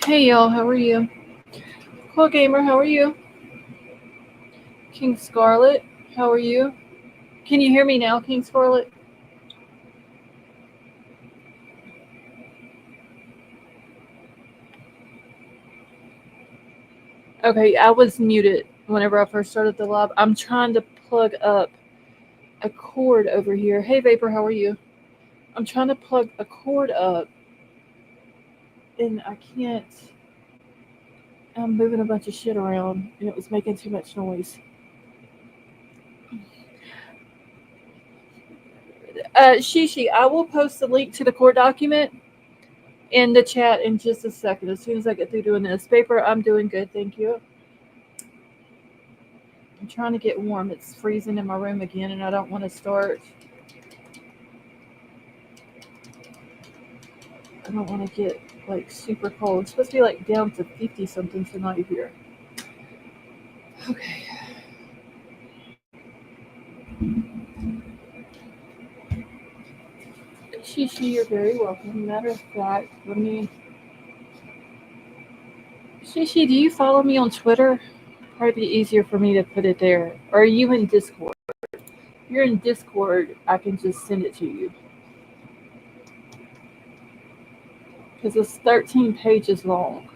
Hey y'all, how are you? Cool Gamer, how are you? King Scarlet, how are you? Can you hear me now, King Scarlet? Okay, I was muted whenever I first started the live. I'm trying to plug up a cord over here. Hey Vapor, how are you? I'm trying to plug a cord up and I can't. I'm moving a bunch of shit around and it was making too much noise. Shishi, I will post the link to the core document in the chat in just a second. As soon as I get through doing this. Vapor, I'm doing good, thank you. I'm trying to get warm. It's freezing in my room again, and I don't want to start. I don't want to get like super cold. It's supposed to be like down to 50 something tonight here. Okay. Shishi, you're very welcome. Matter of fact, let me. Shishi, do you follow me on Twitter? Probably be easier for me to put it there. Or are you in Discord? If you're in Discord, I can just send it to you. Because it's 13 pages long.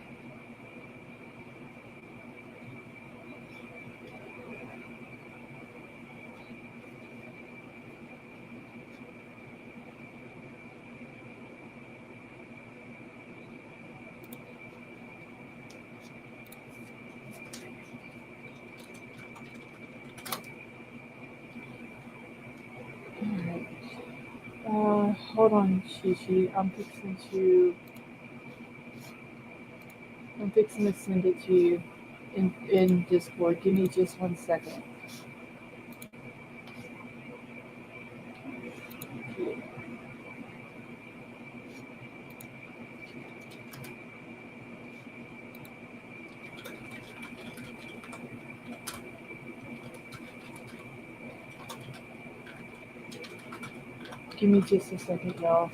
Alright. Hold on, Shishi. I'm fixing to send it to you in Discord. Give me just 1 second. Give me just a second, y'all.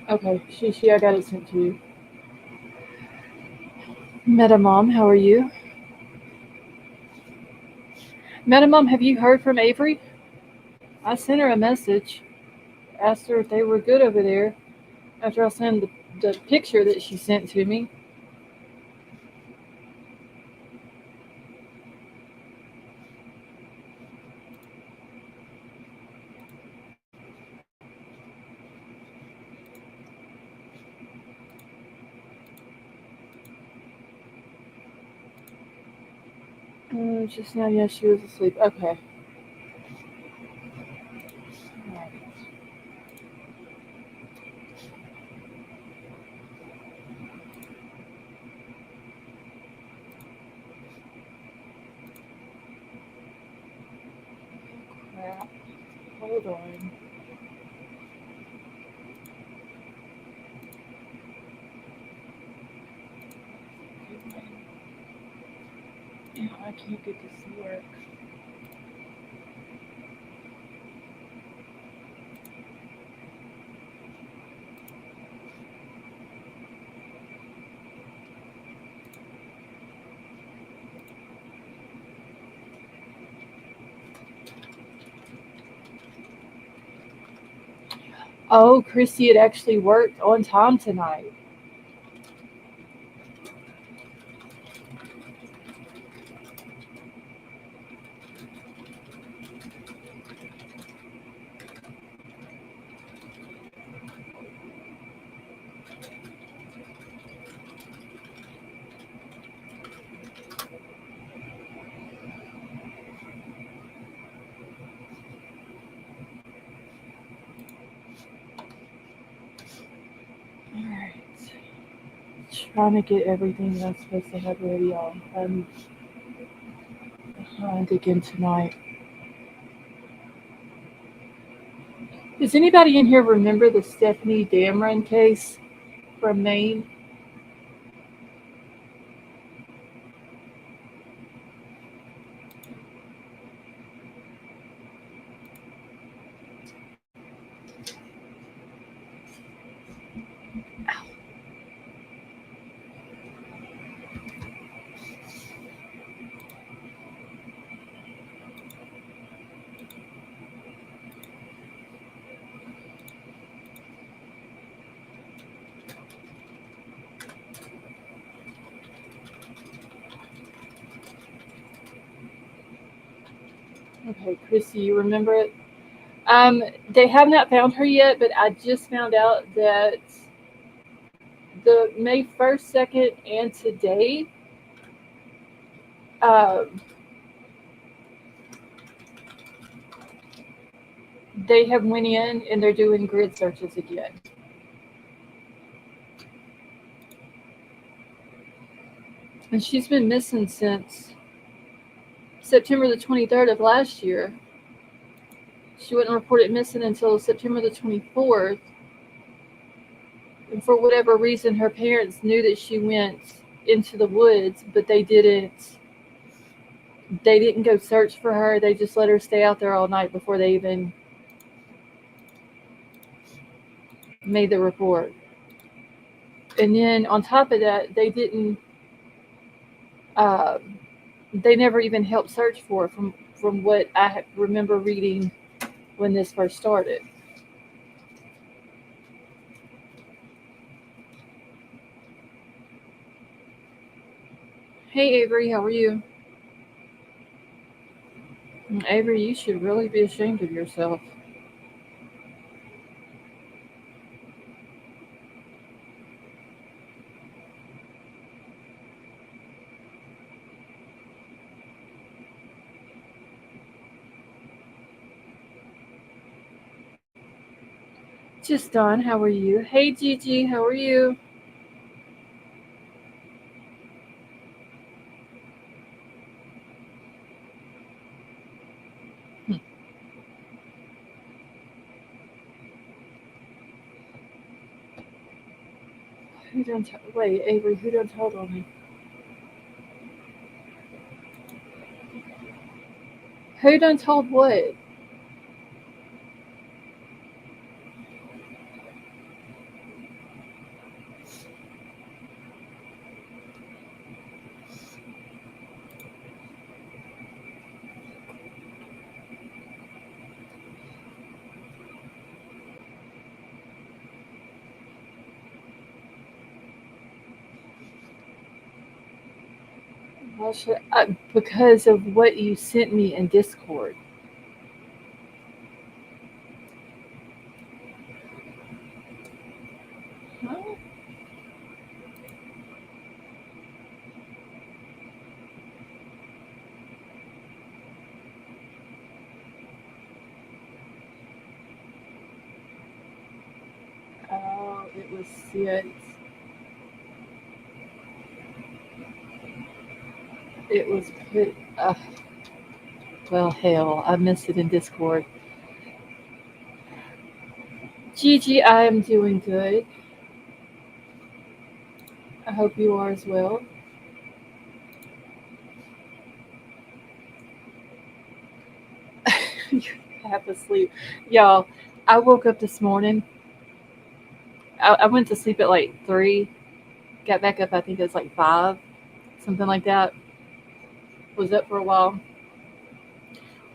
Okay, Shishi, I got it sent to you. Metamom, how are you? Metamom, have you heard from Avery? I sent her a message. Asked her if they were good over there after I sent the picture that she sent to me. Just now, yeah, she was asleep. Okay. Alright. Crap. Hold on. Yeah, I can't get this to work. Oh, Christy, it actually worked on time tonight. Alright. Trying to get everything that I'm supposed to have ready on. I'm behind again tonight. Does anybody in here remember the Stephanie Damron case from Maine? Okay, Chrissy, you remember it? They have not found her yet, but I just found out that the May 1st, 2nd, and today, um, they have went in and they're doing grid searches again. And she's been missing since September the 23rd of last year. She wasn't reported missing until September the 24th. And for whatever reason, her parents knew that she went into the woods, but they didn't go search for her. They just let her stay out there all night before they even made the report. And then on top of that, uh, they never even helped search for her from what I remember reading when this first started. Hey Avery, how are you? Avery, you should really be ashamed of yourself. Just Don, how are you? Hey Gigi, how are you? Hmm. Wait, Avery, who done told on me? Who done told what? Well, because of what you sent me in Discord. Huh? Oh, it was Sid. It was put. Well, hell, I missed it in Discord. Gigi, I am doing good. I hope you are as well. You're half asleep. Y'all, I woke up this morning. I went to sleep at like 3, got back up, I think it was like 5, something like that. Was up for a while.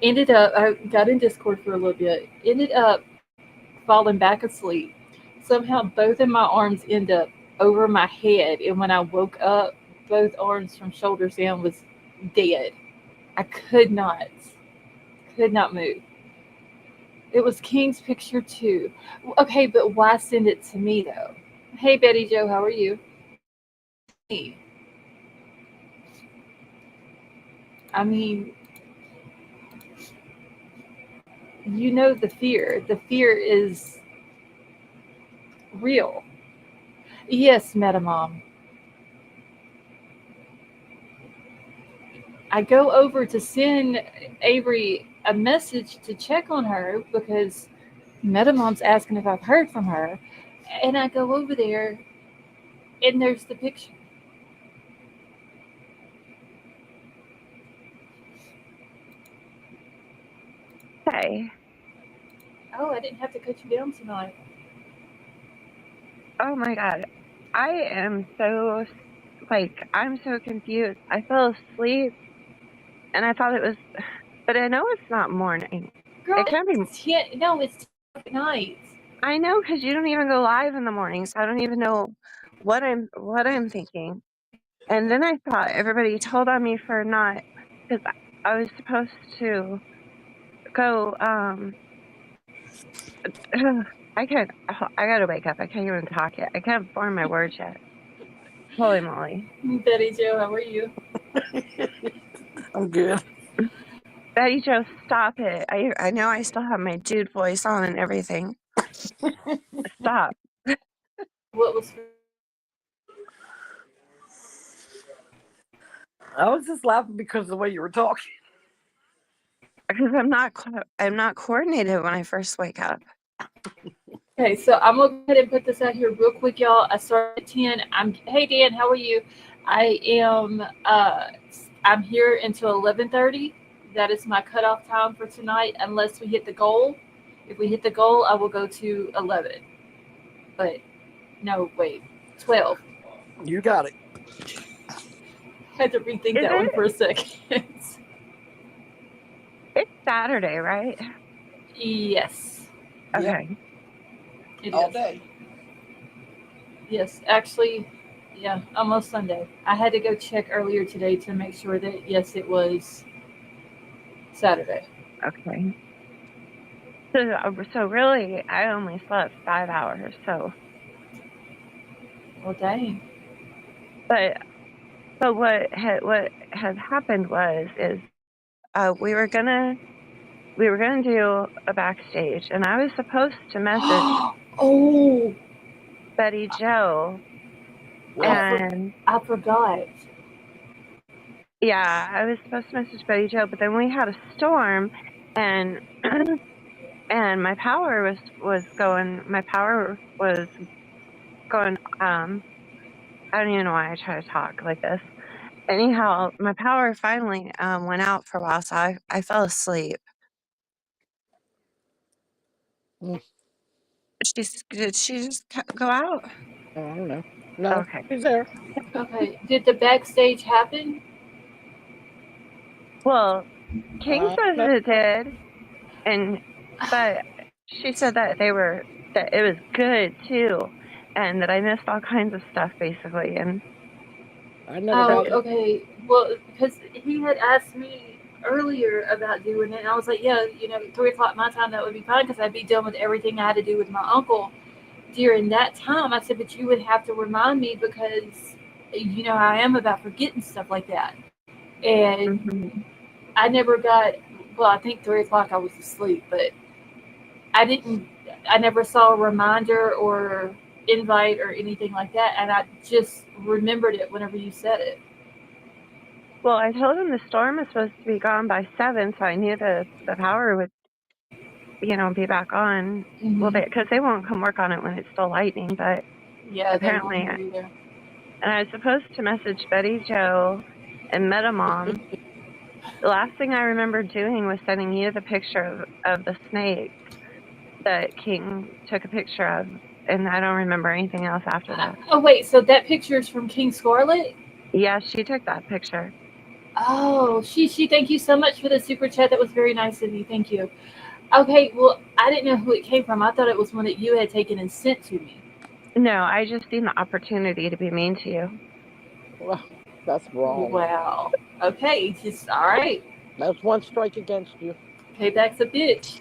Ended up, I got in Discord for a little bit. Ended up falling back asleep. Somehow both of my arms end up over my head. And when I woke up, both arms from shoulders down was dead. I could not move. It was King's picture too. Okay, but why send it to me though? Hey Betty Joe, how are you? Hey, I mean, you know the fear. The fear is real. Yes, Metamom. I go over to send Avery a message to check on her because Metamom's asking if I've heard from her. And I go over there and there's the picture. Hey. Oh, I didn't have to cut you down tonight. Oh my god. I am so, I'm so confused. I fell asleep and I thought it was, but I know it's not morning. Girl, It can't be. no, it's 10 at night. I know because you don't even go live in the morning, so I don't even know what I'm thinking. And then I thought everybody told on me for not, because I was supposed to. go, I gotta wake up. I can't even talk yet. I can't form my words yet. Holy moly. Betty Jo, how are you? I'm good. Betty Jo, stop it. I know I still have my dude voice on and everything. Stop. What was I was just laughing because of the way you were talking. Because I'm not coordinated when I first wake up. okay? So I'm gonna go ahead and put this out here real quick, y'all. I started at 10. Hey Dan, how are you? I am I'm here until 11:30. That is my cutoff time for tonight, unless we hit the goal. If we hit the goal, I will go to 11. But no, wait, 12. You got it. I had to rethink Is that one it? for a second. It's Saturday, right? Yes, Yep. Okay. it All is. day. Yes, actually, yeah, almost Sunday. I had to go check earlier today to make sure that yes, it was Saturday. Okay. So really, I only slept 5 hours. So, Well, dang. but what had happened is we were gonna do a backstage, and I was supposed to message Oh, Betty Jo, and I forgot. yeah, I was supposed to message Betty Jo, but then we had a storm, and and my power was going. My power was going. I don't even know why I try to talk like this. Anyhow, my power finally went out for a while, so I fell asleep. Mm. Did she just go out? I don't know. No, Okay. she's there. Okay, did the backstage happen? Well, King says No. it did, but she said that that it was good too, and that I missed all kinds of stuff basically. And I never Oh, got it. okay. Well, because he had asked me earlier about doing it, and I was like, yeah, 3 o'clock my time, that would be fine because I'd be done with everything I had to do with my uncle during that time. I said, but you would have to remind me because you know how I am about forgetting stuff like that. And mhm. I never got, well, I think 3 o'clock I was asleep, but I never saw a reminder or invite or anything like that. And I just remembered it whenever you said it. Well, I told him the storm is supposed to be gone by 7, so I knew the power would be back on. Well, Mm-hmm. because they won't come work on it when it's still lightning, but Yeah, they won't apparently, hear you there. and I was supposed to message Betty Jo and Metamom. The last thing I remember doing was sending you the picture of the snake that King took a picture of, and I don't remember anything else after that. Oh, wait, so that picture is from King Scarlet? Yeah, she took that picture. Oh, she, thank you so much for the super chat. That was very nice of you. Thank you. Okay, well, I didn't know who it came from. I thought it was one that you had taken and sent to me. No, I just seen the opportunity to be mean to you. Well, that's wrong. Wow. Okay, just all right. That's one strike against you. Payback's a bitch.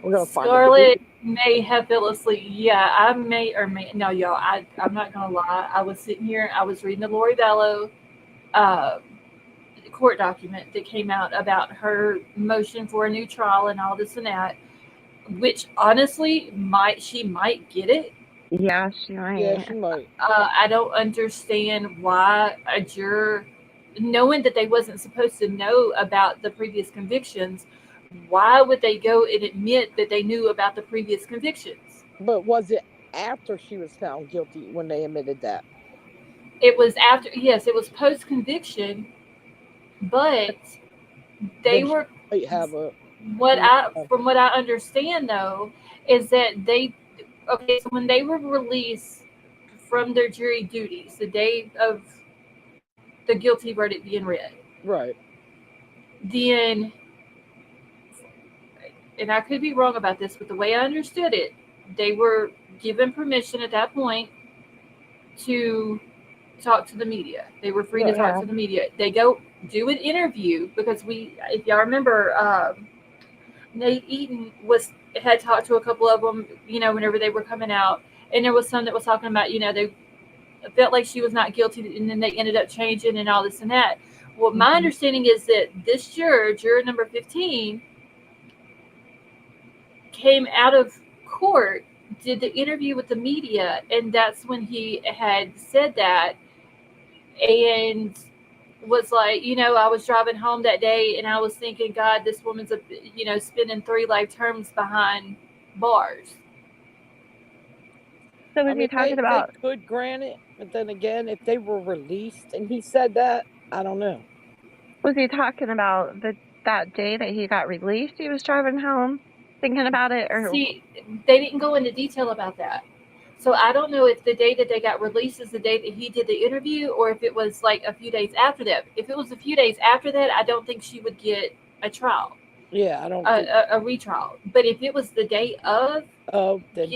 We're gonna find Scarlett may have fell asleep. Yeah, I may or may no, y'all. I'm not gonna lie. I was sitting here. I was reading the Lori Vallow court document that came out about her motion for a new trial and all this and that. Which honestly, she might get it. Yeah, she might. Yeah, she might. I don't understand why a juror, knowing that they wasn't supposed to know about the previous convictions, why would they go and admit that they knew about the previous convictions? But was it after she was found guilty when they admitted that? It was after, yes, it was post conviction, but they Then she were might have a. from what I understand though is that so when they were released from their jury duties the day of the guilty verdict being read, Right. then, and I could be wrong about this, but the way I understood it, they were given permission at that point to talk to the media. They were free to Right. talk to the media. They go do an interview, because if y'all remember, Nate Eaton had talked to a couple of them, whenever they were coming out, and there was some that was talking about, they felt like she was not guilty, and then they ended up changing and all this and that. Well, my understanding is that this juror number 15, came out of court, did the interview with the media, and that's when he had said that, and was like, I was driving home that day and I was thinking, God, this woman's spending 3 life terms behind bars. So was he talking about? They could grant it, but then again, if they were released and he said that, I don't know. Was he talking about that day that he got released? He was driving home, thinking about it, or see, they didn't go into detail about that. So I don't know if the day that they got released is the day that he did the interview, or if it was like a few days after that. If it was a few days after that, I don't think she would get a trial. Yeah, I don't a retrial. But if it was the day of, then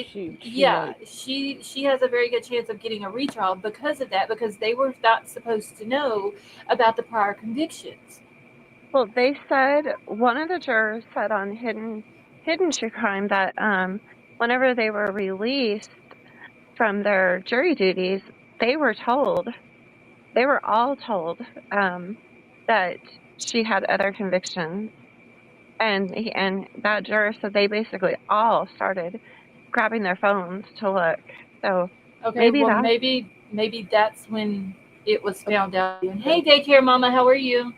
she has a very good chance of getting a retrial because of that, because they were not supposed to know about the prior convictions. Well, they said, one of the jurors said on Hidden True Crime that whenever they were released from their jury duties, they were all told that she had other convictions, and that juror said they basically all started grabbing their phones to look. So okay, maybe that's when it was found out. Hey, daycare mama, how are you?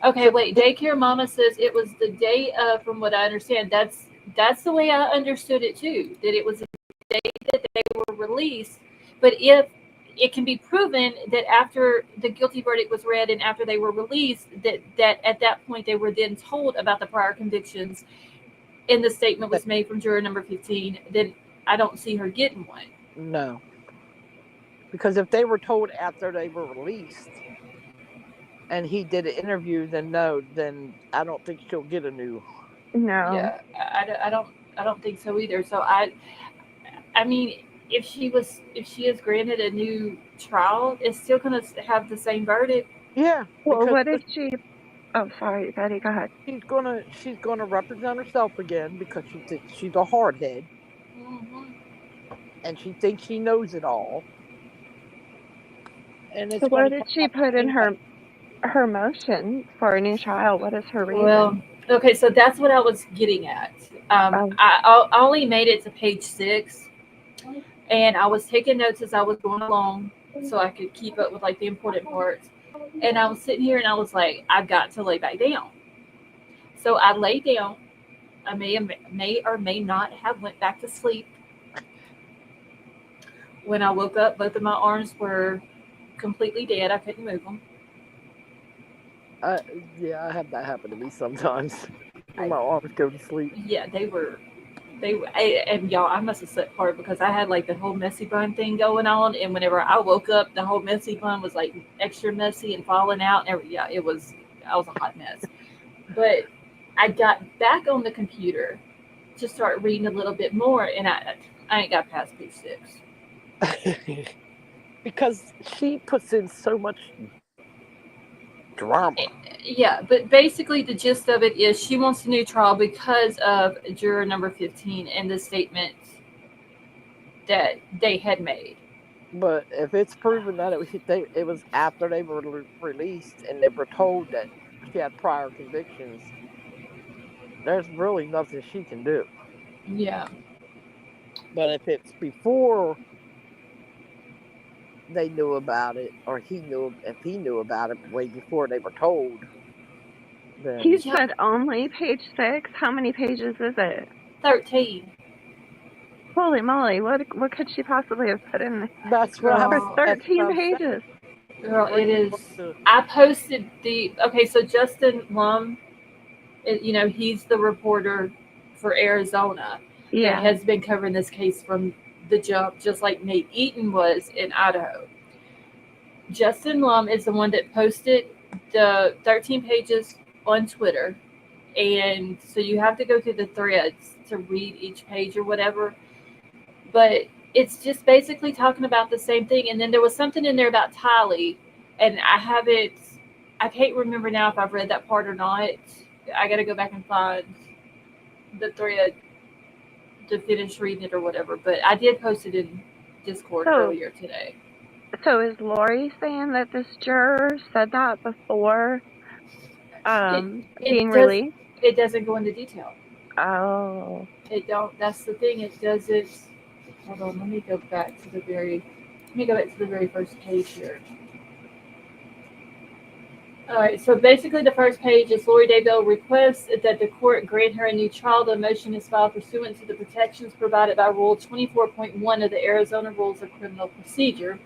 Okay, wait. Daycare mama says it was the day of. From what I understand, that's the way I understood it too. That it was the day that they were released. But if it can be proven that after the guilty verdict was read and after they were released, that at that point they were then told about the prior convictions, and the statement was made from juror number 15, then I don't see her getting one. No, because if they were told after they were released and he did an interview, then I don't think she'll get a new. No. Yeah, I don't think so either. So I mean, if she is granted a new trial, it's still going to have the same verdict. Yeah. Well, what if she? Oh, sorry, Betty. Go ahead. She's gonna represent herself again because she's a hardhead, and she thinks she knows it all. And so what did she put in her motion for a new trial? What is her reason? Well, okay, so that's what I was getting at. I only made it to page 6, and I was taking notes as I was going along so I could keep up with like the important parts. And I was sitting here and I was like, I've got to lay back down. So I laid down. I may or may not have went back to sleep. When I woke up, both of my arms were completely dead. I couldn't move them. Yeah, I have that happen to me sometimes. My arms go to sleep. Yeah, they were, and y'all, I must have slept hard because I had like the whole messy bun thing going on, and whenever I woke up, the whole messy bun was like extra messy and falling out, and I was a hot mess. But I got back on the computer to start reading a little bit more, and I ain't got past page 6. Because she puts in so much drama. Yeah, but basically the gist of it is she wants a new trial because of juror number 15 and the statements that they had made. But if it's proven that it was after they were released and they were told that she had prior convictions, there's really nothing she can do. Yeah. But if it's before they knew about it, or if he knew about it way before they were told, then he said only page 6. How many pages is it? 13. Holy moly! What could she possibly have put in? That's right. For 13 pages. Girl, it is. I posted so Justin Lum, he's the reporter for Arizona that has been covering this case from the jump, just like Nate Eaton was in Idaho. Justin Lum is the one that posted the 13 pages on Twitter, and so you have to go through the threads to read each page or whatever. But it's just basically talking about the same thing. And then there was something in there about Tylee, and I I can't remember now if I've read that part or not. I got to go back and find the thread to finish reading it or whatever. But I did post it in Discord So, earlier today. so is Lori saying that this juror said that before It being does. released? It doesn't go into detail. Oh, It don't. That's the thing. It doesn't. Hold on. Let me go back to the very. Let me go back to the very first page here. All right, so basically the first page is Lori Daybell requests that the court grant her a new trial. The motion is filed pursuant to the protections provided by Rule 24.1 of the Arizona Rules of Criminal Procedure,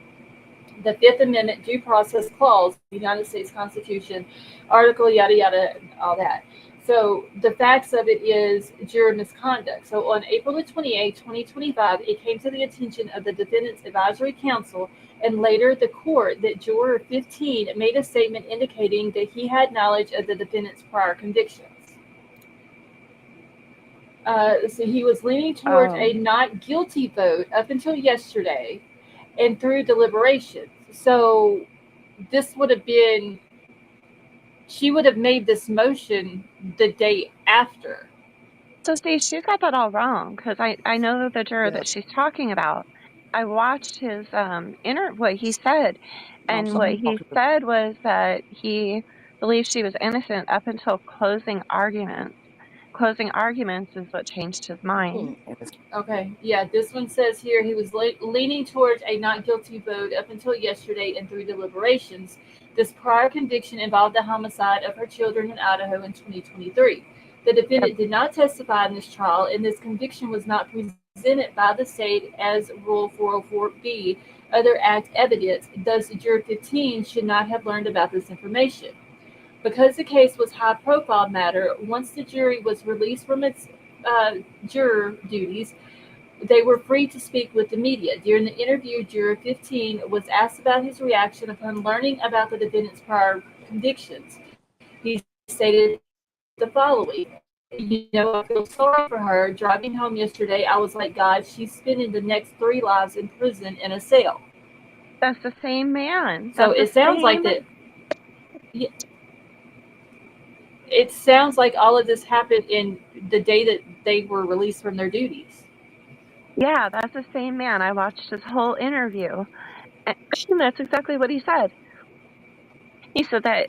the Fifth Amendment Due Process Clause of the United States Constitution, Article yada yada, all that. So the facts of it is juror misconduct. So on April the 28th, 2025, it came to the attention of the Defendant's Advisory Council and later the court that juror 15 made a statement indicating that he had knowledge of the defendant's prior convictions. So he was leaning towards a not guilty vote up until yesterday and through deliberations. So this would have been, she would have made this motion the day after. so see, she got that all wrong because I know the juror that she's talking about. I watched his what he said, and what he said was that he believed she was innocent up until closing arguments. Closing arguments is what changed his mind. Okay, yeah, this one says here he was leaning towards a not guilty vote up until yesterday and through deliberations. This prior conviction involved the homicide of her children in Idaho in 2023. The defendant did not testify in this trial, and this conviction was not presented by the state as Rule 404B, other act evidence. Thus, Juror 15 should not have learned about this information. Because the case was high-profile matter, once the jury was released from its juror duties, they were free to speak with the media. During the interview, Juror 15 was asked about his reaction upon learning about the defendant's prior convictions. He stated the following: I feel sorry for her. Driving home yesterday, I was like, God, she's spending the next 3 lives in prison in a cell. That's the same man. So it sounds like that. Yeah, it sounds like all of this happened in the day that they were released from their duties. Yeah, that's the same man. I watched his whole interview, and that's exactly what he said. He said that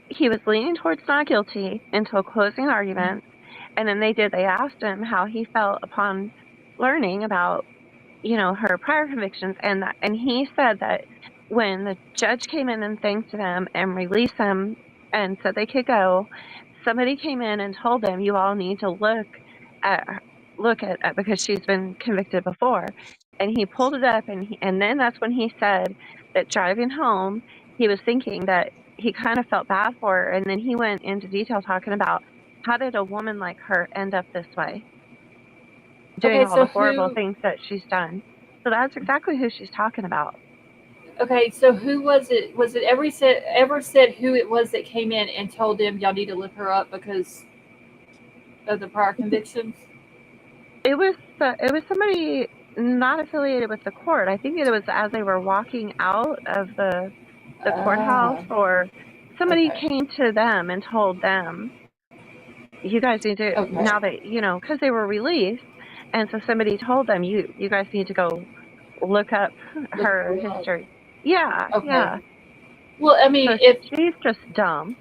he was leaning towards not guilty until closing arguments, and then they asked him how he felt upon learning about, her prior convictions, and he said that when the judge came in and thanked them and released them and said they could go, somebody came in and told them, you all need to look at because she's been convicted before. And he pulled it up, and then that's when he said that driving home, he was thinking that he kind of felt bad for her, and then he went into detail talking about how did a woman like her end up this way, doing all the horrible things that she's done. So that's exactly who she's talking about. Okay, so who was it? Was it ever said who it was that came in and told them y'all need to look her up because of the prior convictions? It was somebody not affiliated with the court. I think it was as they were walking out of the courthouse, or somebody came to them and told them, you guys need to, now that, because they were released, and so somebody told them, you guys need to go look up her history. Yeah, yeah. Well, I mean, so if she's just dumb.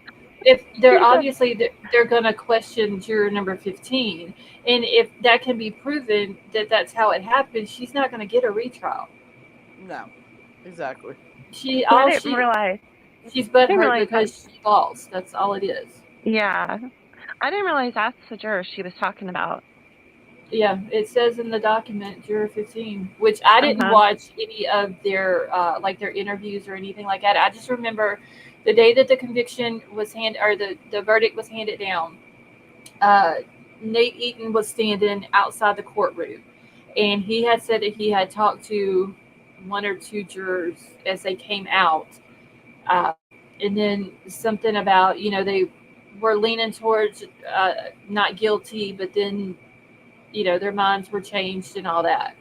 If they're obviously they're going to question juror number 15, and if that can be proven that that's how it happened, she's not going to get a retrial. No, exactly. She's butthurt because she's false. That's all it is. Yeah, I didn't realize that's the juror she was talking about. Yeah, it says in the document, juror 15, which I didn't watch any of their their interviews or anything like that. I just remember the day that the conviction was the verdict was handed down. Nate Eaton was standing outside the courtroom, and he had said that he had talked to 1 or 2 jurors as they came out, and then something about they were leaning towards not guilty, but then their minds were changed and all that.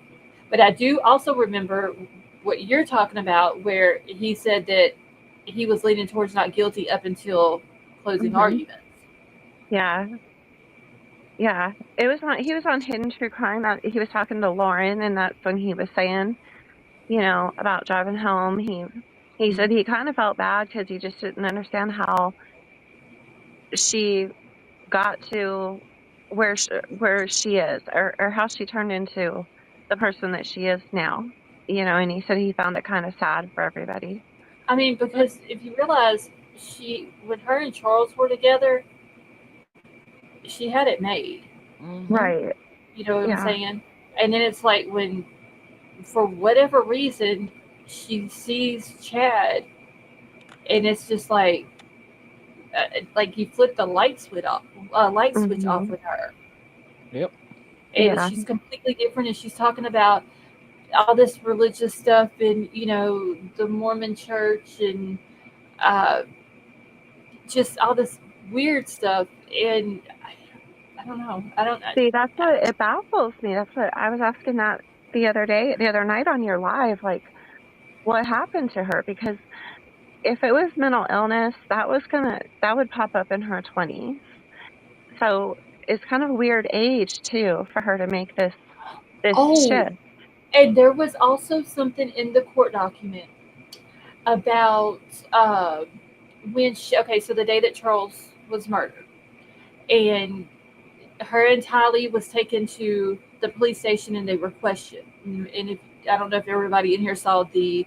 But I do also remember what you're talking about, where he said that he was leaning towards not guilty up until closing arguments. Yeah. Yeah. He was on Hidden True Crime. He was talking to Lauren, and that's when he was saying, about driving home. He said he kind of felt bad because he just didn't understand how she got to where she is, or how she turned into the person that she is now. And he said he found it kind of sad for everybody. I mean, because if you realize when her and Charles were together, she had it made. Right. You know what I'm Yeah. saying? And then it's like when, for whatever reason, she sees Chad, and it's just like you flip the light switch off with her. Yep. And Yeah. she's completely different, and she's talking about all this religious stuff and the Mormon church and just all this weird stuff. And I don't know. See, that's what it baffles me. That's what I was asking that the other night on your live, like, what happened to her? Because if it was mental illness, that would pop up in her 20s. So it's kind of a weird age too for her to make this shift. And there was also something in the court document about when so the day that Charles was murdered, and her and Tylee was taken to the police station and they were questioned. And I don't know if everybody in here saw the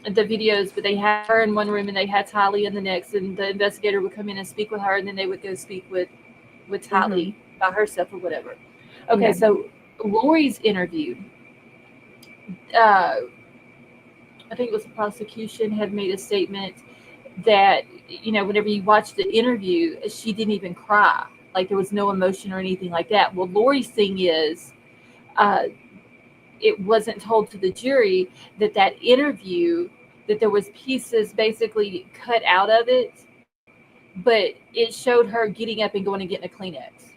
videos, but they had her in one room and they had Tylee in the next, and the investigator would come in and speak with her, and then they would go speak with Tylee by herself or whatever. Okay, yeah. So Lori's interviewed. I think it was the prosecution had made a statement that, whenever you watch the interview, she didn't even cry. Like, there was no emotion or anything like that. Well, Lori's thing is, it wasn't told to the jury that interview, that there was pieces basically cut out of it, but it showed her getting up and going and getting a Kleenex.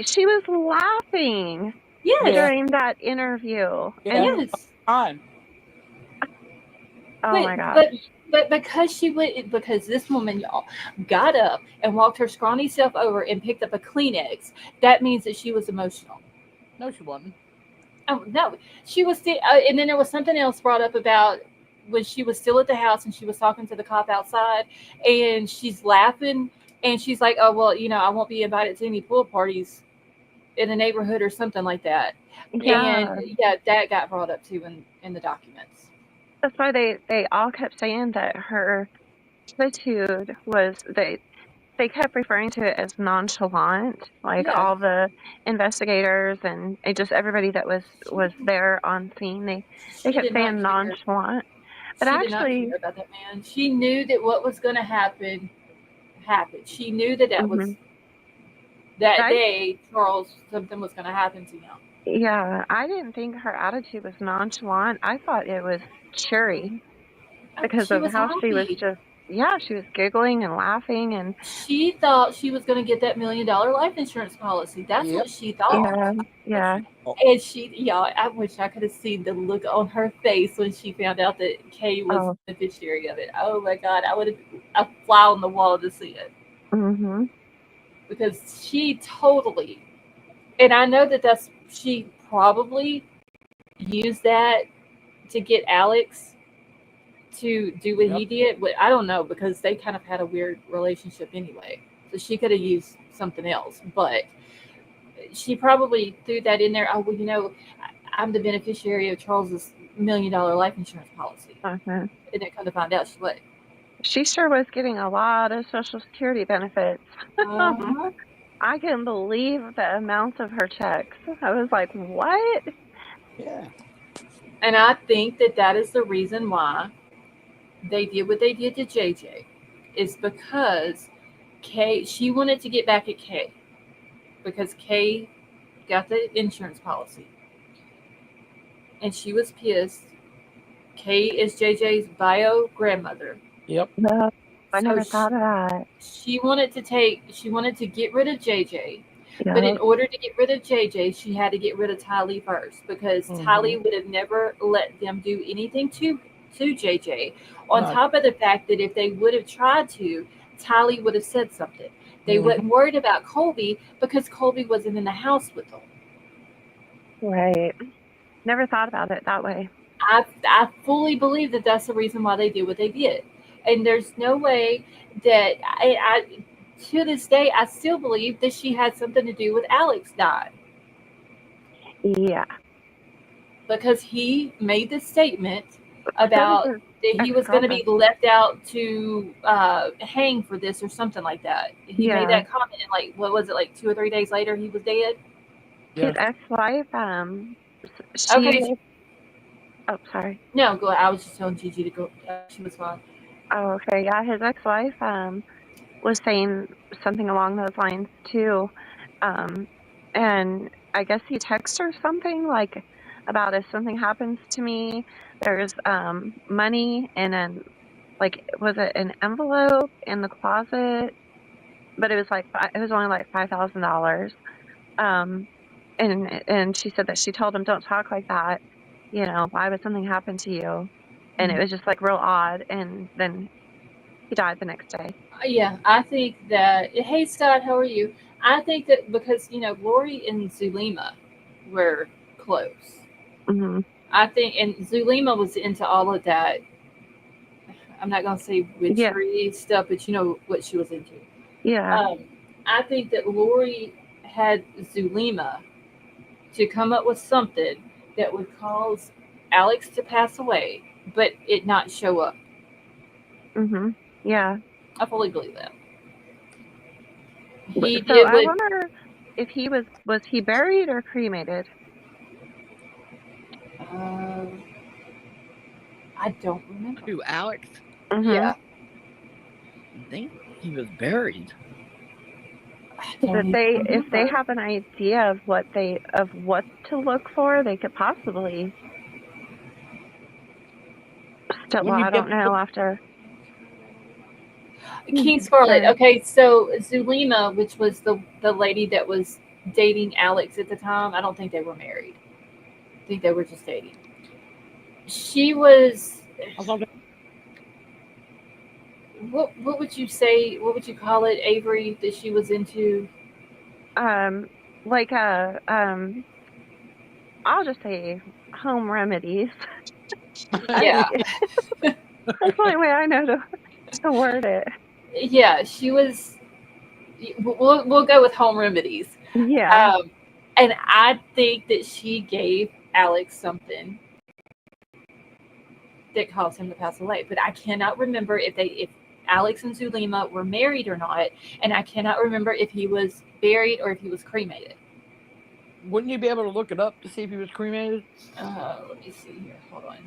She was laughing during that interview. Yeah. Yes. Oh my gosh. But because this woman, y'all, got up and walked her scrawny self over and picked up a Kleenex, that means that she was emotional. No, she wasn't. Oh, no. She was still, and then there was something else brought up about when she was still at the house and she was talking to the cop outside, and she's laughing, and she's like, oh, well, I won't be invited to any pool parties in the neighborhood or something like that. Yeah. And that got brought up too in the documents. That's why they all kept saying that her attitude was, they kept referring to it as nonchalant, like all the investigators and just everybody that was there on scene. They kept saying nonchalant. But she actually did not care about that man. She knew that what was going to happen happened. She knew that was that day, Charles, something was going to happen to him. Yeah, I didn't think her attitude was nonchalant. I thought it was cheery because of how she was just, she was giggling and laughing, and she thought she was going to get that $1 million life insurance policy. That's what she thought. Yeah. And I wish I could have seen the look on her face when she found out that Kay was the beneficiary of it. Oh my God, I would have a fly on the wall to see it. Mm-hmm. Because she totally, and I know she probably used that to get Alex to do what he did, but I don't know, because they kind of had a weird relationship anyway. So she could have used something else, but she probably threw that in there. Oh, well, I'm the beneficiary of Charles's $1 million life insurance policy. And then come to find out she sure was getting a lot of Social Security benefits. I couldn't believe the amounts of her checks. I was like, what? Yeah. And I think that is the reason why they did what they did to JJ, is because she wanted to get back at Kay, because Kay got the insurance policy. And she was pissed. Kay is JJ's bio grandmother. Yep. No, I never thought of that. She wanted to get rid of JJ. Yep. But in order to get rid of JJ, she had to get rid of Tylee first, because Tylee would have never let them do anything to to JJ. On Right. top of the fact that if they would have tried to, Tally would have said something. They Mhm. wasn't worried about Colby because Colby wasn't in the house with them. Right. Never thought about it that way. I fully believe that that's the reason why they did what they did. And there's no way that I to this day, I still believe that she had something to do with Alex dying Yeah. because he made this statement So does about his that he was going to be ex-girlfriend. left out to hang for this or something like that. He made Yeah. that comment, and like, what was it, like 2 or 3 days later, he was dead? His Yes. ex-wife, Okay, she, oh, sorry. no, go ahead. I was just telling Gigi to go. She was fine. Oh, okay. Yeah, his ex-wife, was saying something along those lines too. Um, and I guess he texted her something like about if something happens to me, there's money in an like was it an envelope in the closet? But it was like it was only like $5,000. Um, and she said that she told him, "Don't talk like that. You know, why would something happen to you?" And it Mhm. was just like real odd. And then he died the next day. Yeah, I think that. Hey, Scott, how are you? I think that because Lori and Zulema were close. Hmm. I think, and Zulema was into all of that. I'm not gonna say Yeah, witchery stuff, but you know what she was into. yeah. Um, I think that Lori had Zulema to come up with something that would cause Alex to pass away, but it not show up. Hmm. Yeah. I fully believe that. He So did I what. wonder if was he buried or cremated? Um, I don't remember. To Alex, Hmm. Yeah, I think he was buried. I Because don't even if they remember. have an idea of what to look for, they could possibly still. Well, Wouldn't you I be able don't to look? know after. King Scarlet. Sorry. Okay, so Zulema, which was the lady that was dating Alex at the time, I don't think they were married. I think they were just dating. She was I thought what would you say? What would you call it, Avery? That she was into? Um, like I'll just say home remedies. I Yeah, think that's the only way I know to word it. yeah. She was. We'll go with home remedies. Yeah. Um, and I think that she gave Alex something that caused him to pass away. But I cannot remember if Alex and Zulema were married or not, and I cannot remember if he was buried or if he was cremated. wouldn't you be able to look it up to see if he was cremated? Let me see here. Hold on.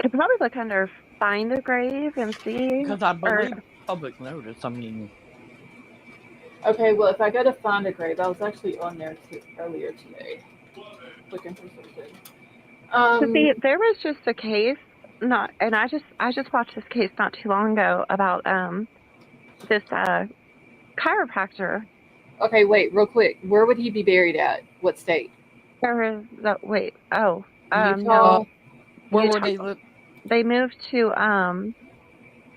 Could probably look under find a grave and see, Because I or believe public notice. I mean, Okay, well, if I go to find a grave, I was actually on there earlier today, looking for something. to see, Um, there was just a case, not, and I just watched this case not too long ago about this chiropractor. okay, wait, real quick. Where would he be buried at? What state? There was the wait, oh, Utah. uh, no, where were Utah. they live? They moved to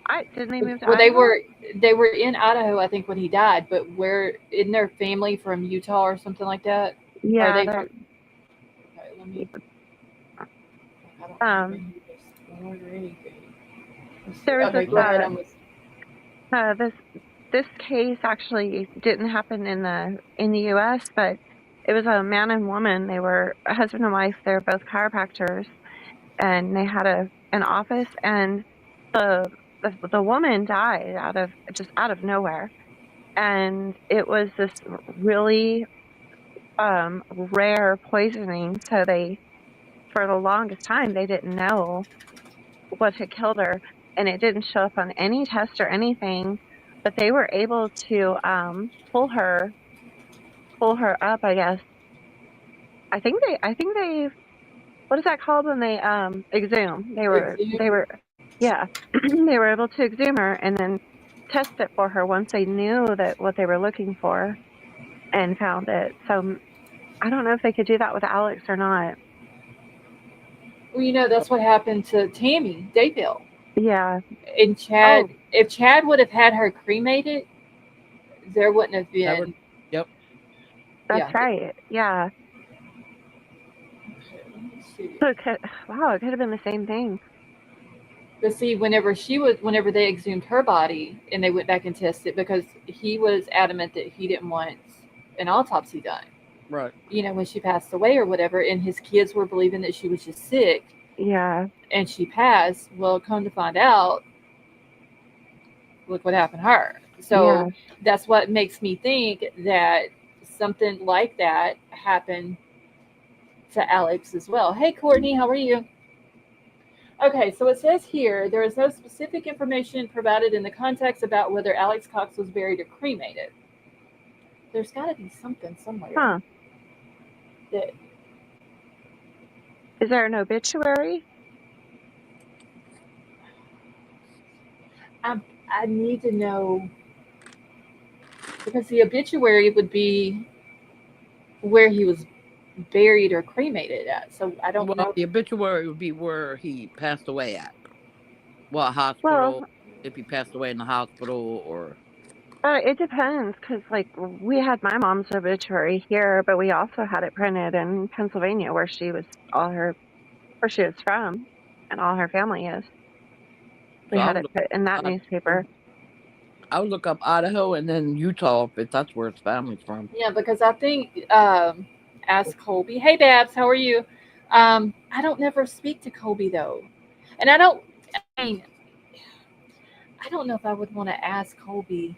I didn't they move to Well, they Idaho? were they were in Idaho, I think, when he died. But where in their family from Utah or something like that? Are Yeah, they they're from? Okay, let me. I don't know um when he was born or anything. Let's see. there was Okay, this go ahead. I'm with. this this case actually didn't happen in the US, but it was a man and woman. They were a husband and wife. They were both chiropractors, and they had an office. And the the woman died out of nowhere, and it was this really rare poisoning. So they, for the longest time, they didn't know what had killed her, and it didn't show up on any test or anything. But they were able to pull her up. I guess I think they, what is that called when they exhume? They were yeah, they were able to exhume her and then test it for her once they knew that what they were looking for and found it. So I don't know if they could do that with Alex or not. Well, that's what happened to Tammy Daybell. Yeah. And Chad, Oh, if Chad would have had her cremated, there wouldn't have Never. been. Yep. Yeah. that's right. Yeah. Okay, let me see. So wow, it could have been the same thing. But see, whenever they exhumed her body and they went back and tested, because he was adamant that he didn't want an autopsy done. Right. When she passed away or whatever, and his kids were believing that she was just sick Yeah. and she passed. Well, come to find out, look what happened to her. Yeah. So that's what makes me think that something like that happened to Alex as well. Hey, Courtney, how are you? Okay, so it says here there is no specific information provided in the context about whether Alex Cox was buried or cremated. There's got to be something somewhere Huh. that Is there an obituary? I need to know, because the obituary would be where he was buried or cremated at. So I don't Well, know. the obituary would be where he passed away at. What Well, hospital? If he passed away in the hospital, or it depends, because like we had my mom's obituary here, but we also had it printed in Pennsylvania, where she was from, and all her family is. We so had it put in that newspaper. I would look up Idaho and then Utah if that's where his family's from. Yeah, because I think ask Colby. Hey, Babs, how are you? I don't never speak to Colby though, and I don't. I mean, I don't know if I would want to ask Colby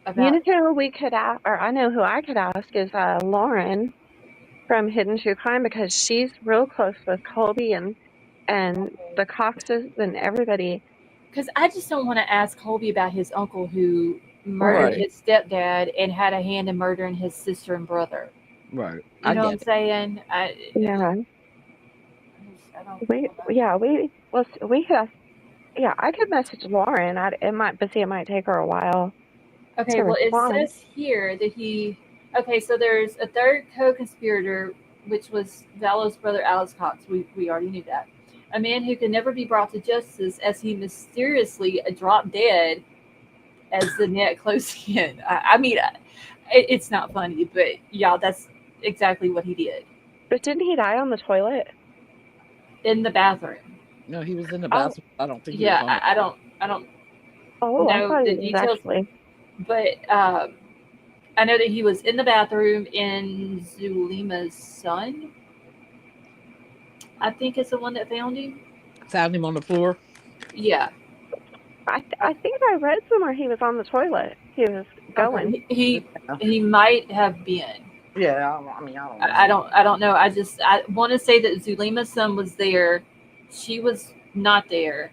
You about. know who we could ask, or I know who I could ask is Lauren from Hidden True Crime, because she's real close with Colby and the Coxes and everybody. Because I just don't want to ask Colby about his uncle who murdered Right. his stepdad and had a hand in murdering his sister and brother. Right. You I know what I'm get it. saying? Yeah, I don't we know. yeah we could ask, yeah, I could message Lauren. But see, it might take her a while Okay, to well, it respond. says here that he. Okay, so there's a third co-conspirator, which was Vallow's brother, Alex Cox. We already knew that. A man who could never be brought to justice as he mysteriously dropped dead as the net closed in. I mean, it's not funny, but y'all, that's exactly what he did But didn't he die on the toilet? in the bathroom. No, he was in the Oh, bathroom. I don't think he was Yeah, on the. I don't oh, I know thought he the was details, actually. but I know that he was in the bathroom in Zulima's son. I think is the one that found him. Found him on the floor. Yeah. I think I read somewhere he was on the toilet. He was going. Okay. He might have been. Yeah. I mean, I don't I know. don't know. I want to say that Zulima's son was there. She was not there.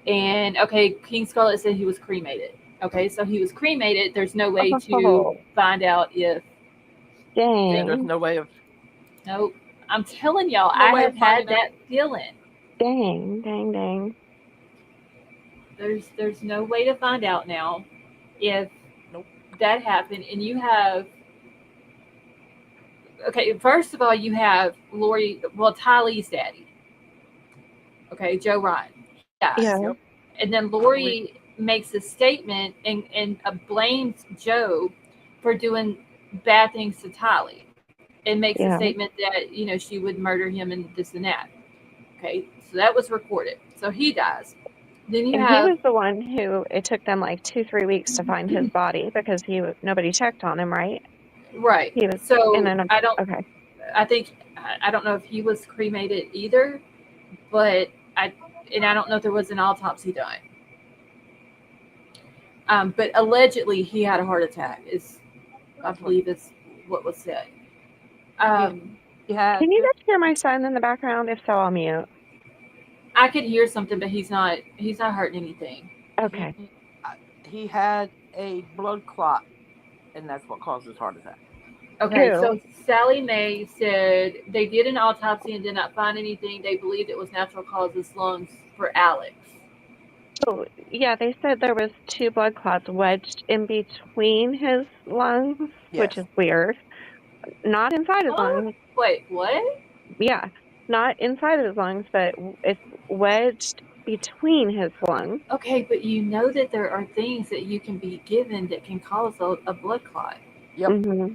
And okay, King Scarlet said he was cremated. Okay, so he was cremated. There's no way to Oh, find out if Yeah. There's dang, no way of nope. I'm telling y'all, no I way have of had finding out. that feeling. dang. There's no way to find out now if Nope. that happened. And you have okay, first of all, you have Lori, well, Tylee's daddy. Okay, Joe Ryan. He dies. Yeah, Yep. And then I believe. Lori makes a statement and blames Joe for doing bad things to Tylee, and makes a yeah. statement that she would murder him and this and that. Okay, so that was recorded. So he dies. Then you And he have was the one who it took them like 2-3 weeks to find his body because nobody checked on him, right? right. He was in So an I think I don't know if he was cremated either, but I don't know if there was an autopsy done. But allegedly he had a heart attack. I believe is what was said. He had. Can you guys hear my son in the background? If so, I'll mute. I could hear something, but he's not hurting anything. Okay. He had a blood clot, and that's what caused his heart attack. Okay, Who? so Sally Mae said they did an autopsy and did not find anything. They believed it was natural causes lungs for Alex. So, yeah, they said there was 2 blood clots wedged in between his lungs, which Yes. is weird. Not inside his Oh, lungs. wait, what? Yeah. not inside of his lungs, but it's wedged between his lungs. Okay, but you know that there are things that you can be given that can cause a blood clot. Yep. Mm-hmm.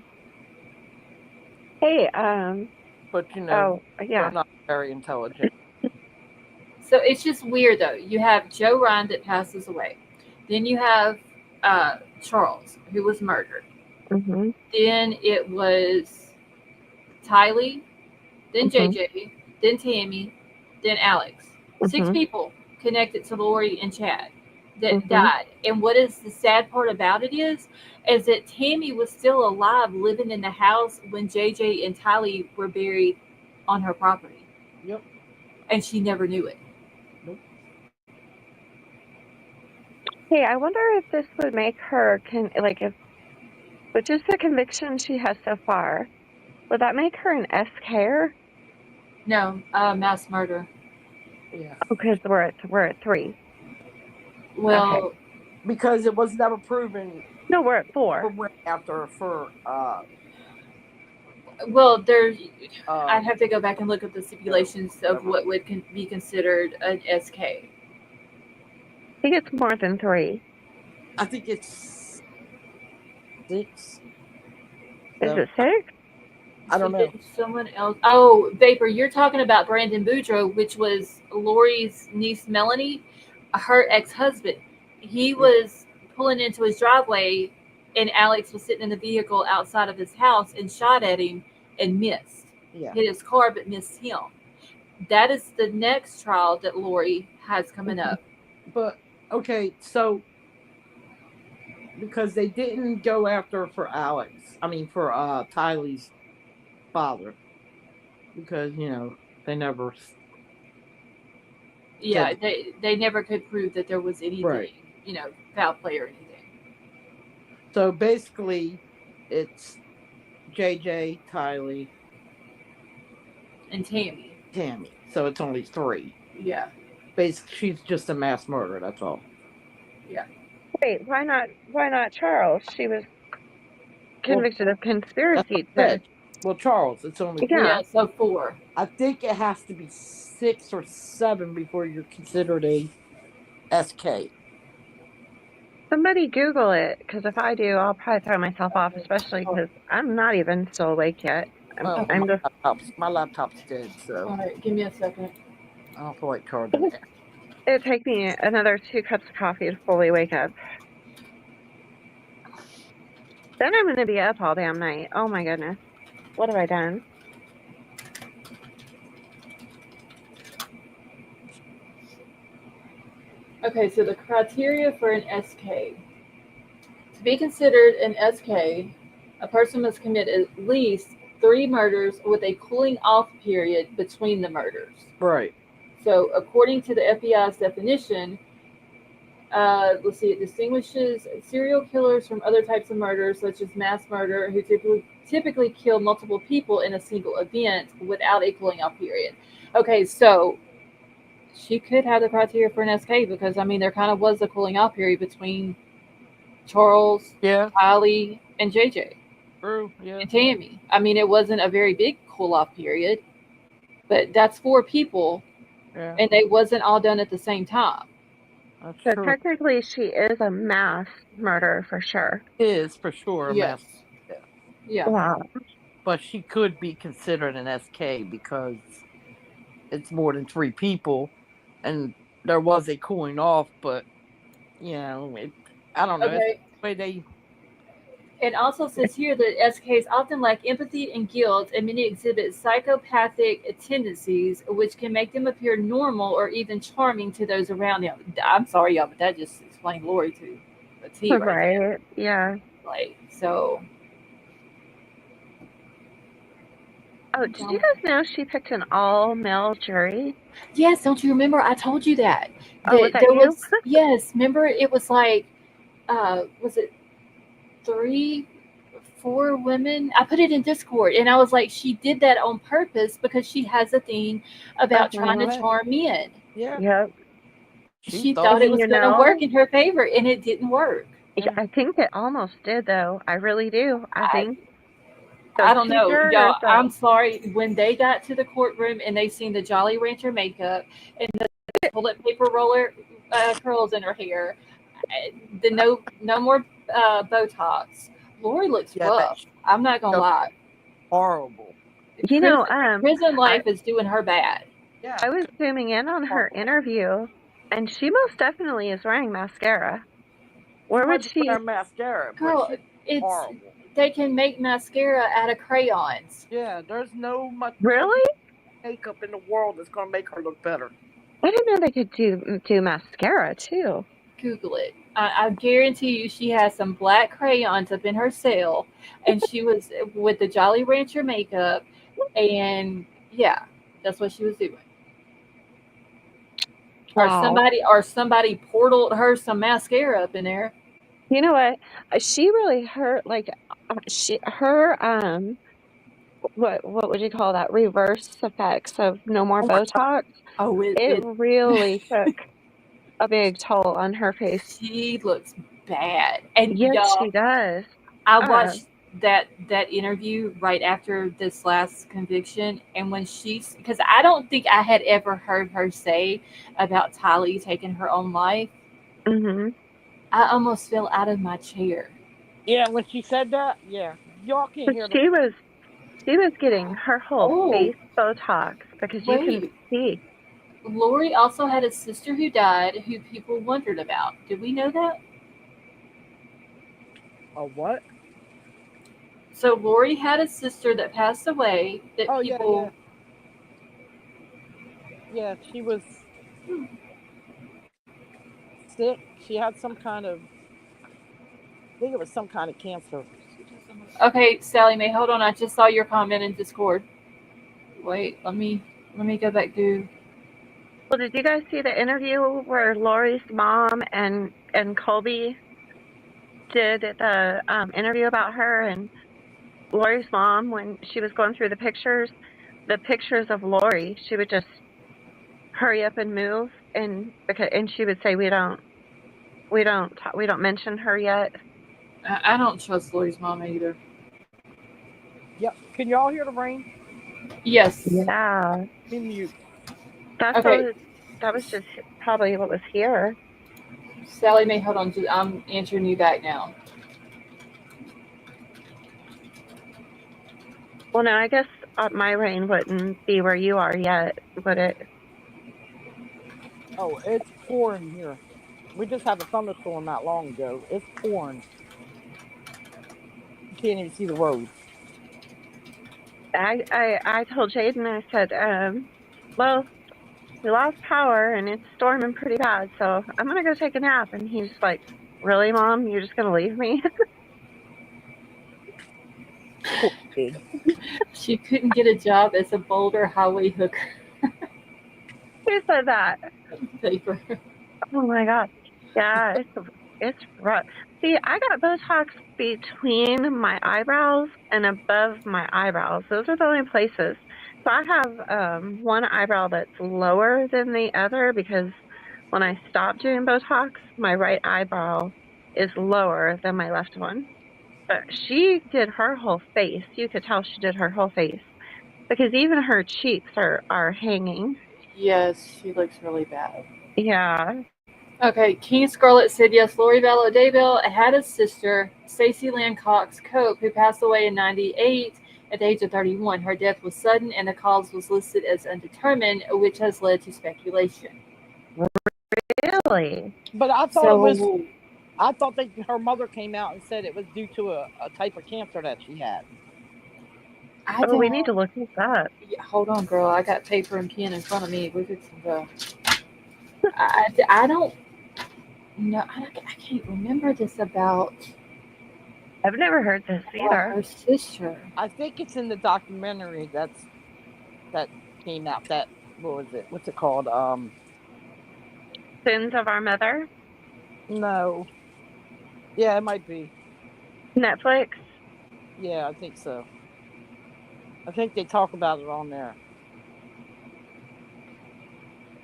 Hey, But yeah, yeah. not very intelligent. So it's just weird though. You have Joe Ryan that passes away. Then you have Charles, who was murdered. Mm-hmm. Then it was Tylee, then Mm-hmm. JJ, then Tammy, then Alex. 6 Mm-hmm. people connected to Lori and Chad that Mm-hmm. died. And what is the sad part about it is that Tammy was still alive living in the house when JJ and Tylee were buried on her property. Yep. And she never knew it. Nope. Hey, I wonder if this would make her with just the conviction she has so far, would that make her an SKer? No, mass murder. Yeah. Because we're at 3. Well, Okay. Because it was never proven. No, we're at 4. Who went after her for well, there's. I'd have to go back and look at the stipulations of what would be considered an SK. I think it's more than 3. I think it's 6. Is it 6? I don't know. Someone else. Oh, Vapor, you're talking about Brandon Boudreaux, which was Lori's niece Melanie, her ex-husband. He was pulling into his driveway, and Alex was sitting in the vehicle outside of his house and shot at him and missed. Yeah. Hit his car, but missed him. That is the next trial that Lori has coming up. But okay, so because they didn't go after her for for Tylee's father, because they never. Yeah, they never could prove that there was anything, Right. Foul play or anything. So basically, it's JJ, Tylee, Mm-hmm. And Tammy. So it's only 3. Yeah. Basically, she's just a mass murderer. That's all. Yeah. Wait, why not Charles? She was convicted of conspiracy. Well, Charles, it's only 3. Yeah, so 4. I think it has to be 6 or 7 before you're considered a SK. Somebody Google it, because if I do, I'll probably throw myself off, especially because I'm not even still awake yet. My laptop's dead, so. All right, give me a second. I don't feel like charging it. It'd take me another 2 cups of coffee to fully wake up. Then I'm going to be up all damn night. Oh my goodness. What have I done? Okay, so the criteria for an SK. To be considered an SK, a person must commit at least 3 murders with a cooling off period between the murders. Right. So, according to the FBI's definition, let's see, it distinguishes serial killers from other types of murders, such as mass murder, who typically kill multiple people in a single event without a cooling off period. Okay, so she could have the criteria for an SK because, there kind of was a cooling off period between Charles, Tylee, and JJ. True, yeah. And Tammy. It wasn't a very big cool off period, but that's 4 people, and they wasn't all done at the same time. That's So true. technically, she is a mass murderer for sure. Is for sure a mass. Yeah. Wow. But she could be considered an SK because it's more than 3 people, and there was a cooling off. But I don't know. Okay. The way they. It also says here that SKs often lack empathy and guilt, and many exhibit psychopathic tendencies, which can make them appear normal or even charming to those around them. I'm sorry, y'all, but that just explained Lori to a T right there. Yeah. So. Oh, did you guys know she picked an all-male jury? Yes, don't you remember? I told you that. Was that you? Yes, remember it was was it 3, 4 women? I put it in Discord, and I was like, she did that on purpose because she has a thing about trying to charm men. Yeah. Yep. She thought it was going to work in her favor, and it didn't work. I think it almost did, though. I really do. I don't know, teacher or y'all. the I'm sorry. When they got to the courtroom and they seen the Jolly Rancher makeup and the toilet paper roller curls in her hair, the no more Botox. Lori looks Yeah, that rough. I'm not gonna so lie. horrible. you know, Prison I life is doing her bad. Yeah. I was zooming in on her Horrible. interview, and she most definitely is wearing mascara. Where She would might be she? wearing mascara, but Girl, she's it's horrible. they can make mascara out of crayons. Yeah, there's no Really? makeup in the world that's gonna make her look better. I didn't know they could do mascara too. Google it. I guarantee you she has some black crayons up in her cell and she was with the Jolly Rancher makeup and yeah, that's what she was doing. Wow. Or somebody portaled her some mascara up in there. You know what? She really hurt. Like she her what would you call that? Reverse effects of no more Oh my Botox. Oh, It it really took a big toll on her face. she looks bad. And Yes, y'all, she does. I Um, watched that interview right after this last conviction, and when she's because I don't think I had ever heard her say about Tylee taking her own life. hmm I almost fell out of my chair. Yeah, when she said that, yeah. Y'all can't but hear the she was getting her whole Oh, face Botox because you can wait. see. Lori also had a sister who died who people wondered about. Did we know that? a what? So Lori had a sister that passed away that Oh yeah, yeah. people Yeah, she was sick. She had some kind of I think it was some kind of cancer. Okay, Sally Mae, hold on. I just saw your comment in Discord. Wait, let me go back to Well, did you guys see the interview where Lori's mom and Colby did the interview about her and Lori's mom when she was going through the pictures of Lori, she would just hurry up and move and she would say we don't mention her yet. I don't trust Lori's mom either. Yep. Can y'all hear the rain? Yes. Yeah, Me mute. that's what Okay, was, that was just probably what was here. Sally Mae, hold on. I'm answering you back now. Well, no, I guess my rain wouldn't be where you are yet, would it? Oh, it's pouring here. We just had a thunderstorm not long ago. It's pouring. You can't even see the road. I told Jaden, I said, well, we lost power and it's storming pretty bad, so I'm gonna go take a nap. And he's like, really, Mom? You're just gonna leave me? Poor kid. She couldn't get a job as a Boulder highway hooker. Who said that? Paper. Oh my God. Yeah, it's rough. See, I got Botox between my eyebrows and above my eyebrows. Those are the only places. So I have one eyebrow that's lower than the other because when I stopped doing Botox, my right eyebrow is lower than my left one. But she did her whole face. You could tell she did her whole face because even her cheeks are hanging. Yes, she looks really bad. Yeah. Okay, King Scarlet said yes. Lori Vallow Daybell had a sister, Stacey Lynn Cox Cope, who passed away in '98 at the age of 31. Her death was sudden, and the cause was listed as undetermined, which has led to speculation. Really? But I thought it was. So I thought her mother came out and said it was due to a type of cancer that she had. I Oh, we need don't. to look this up. Yeah, hold on, girl. I got paper and pen in front of me. We're fixing to go. I don't know. I can't remember this I've never heard this about either. her sister. I think it's in the documentary that came out. That what was it? What's it called? Sins of Our Mother? No. Yeah, it might be. Netflix? Yeah, I think so. I think they talk about it on there.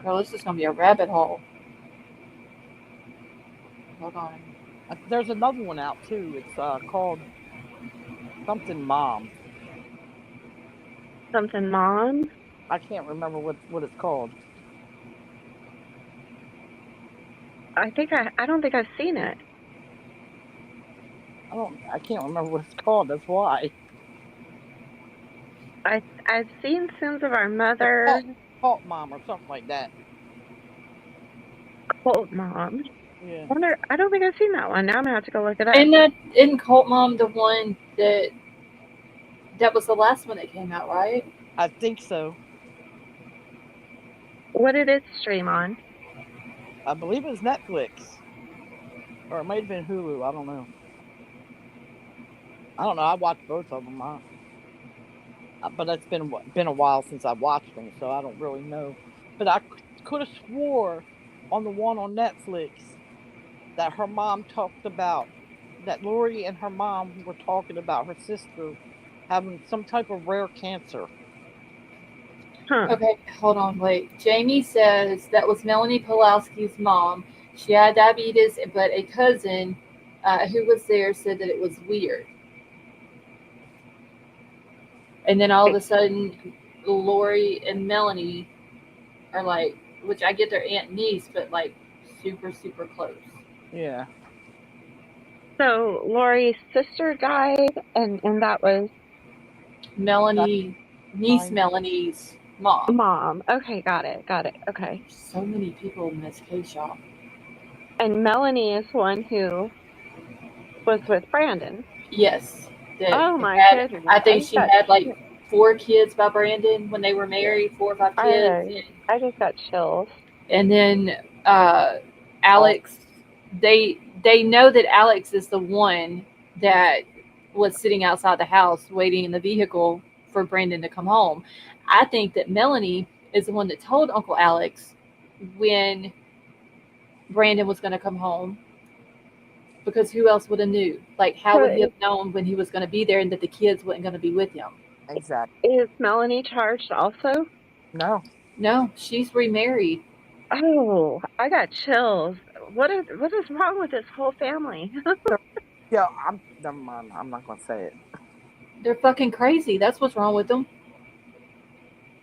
Girl, this is gonna be a rabbit hole. Hold on. There's another one out too. It's called something Mom. Something Mom. I can't remember what it's called. I don't think I've seen it. I can't remember what it's called. That's why. I've seen Sins of Our Mother, Cult Mom or something like that. Cult Mom. Yeah. I don't think I've seen that one. Now I'm gonna have to go look it up. Isn't Cult Mom the one that was the last one that came out, right? I think so. What did it stream on? I believe it was Netflix. Or it might have been Hulu. I don't know. I watched both of them. But it's been a while since I watched them, so I don't really know. But I could have swore on the one on Netflix that her mom talked about, that Lori and her mom were talking about her sister having some type of rare cancer. Huh. Okay, hold on, wait. Jamie says that was Melanie Pulowski's mom. She had diabetes, but a cousin who was there said that it was weird. And then all of a sudden, Lori and Melanie are like, which I get their aunt and niece, but like super, super close. Yeah. So Lori's sister died, and that was Melanie's mom. Mom. Okay, got it. Okay. So many people in this case, y'all. And Melanie is one who was with Brandon. Yes. Oh my goodness. I think she had like 4 kids by Brandon when they were married, 4 or 5 kids. I just got chills. And then Alex, they know that Alex is the one that was sitting outside the house waiting in the vehicle for Brandon to come home. I think that Melanie is the one that told Uncle Alex when Brandon was going to come home, because who else would have knew? Like, how would he have known when he was going to be there and that the kids weren't going to be with him? Exactly. Is Melanie charged also? No, she's remarried. Oh, I got chills. What is wrong with this whole family? Yeah, never mind. I'm not gonna say it. They're fucking crazy. That's what's wrong with them.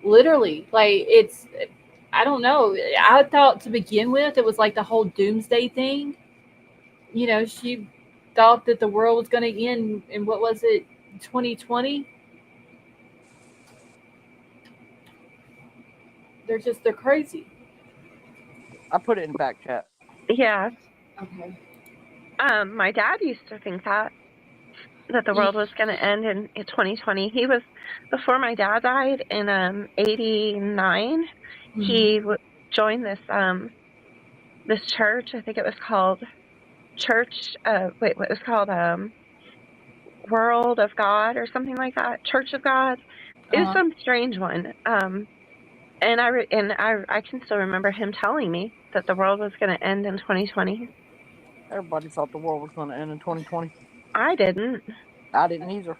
Literally, like, I don't know. I thought to begin with it was like the whole doomsday thing. You know, she thought that the world was going to end in, what was it, 2020? They're crazy. I put it in back chat. Yeah. Okay. My dad used to think that the world was going to end in 2020. He was, before my dad died in 89, he joined this church. I think it was called it was called World of God or something like that. Church of God. It was some strange one. And I can still remember him telling me that the world was going to end in 2020. Everybody thought the world was going to end in 2020. I didn't. I didn't either.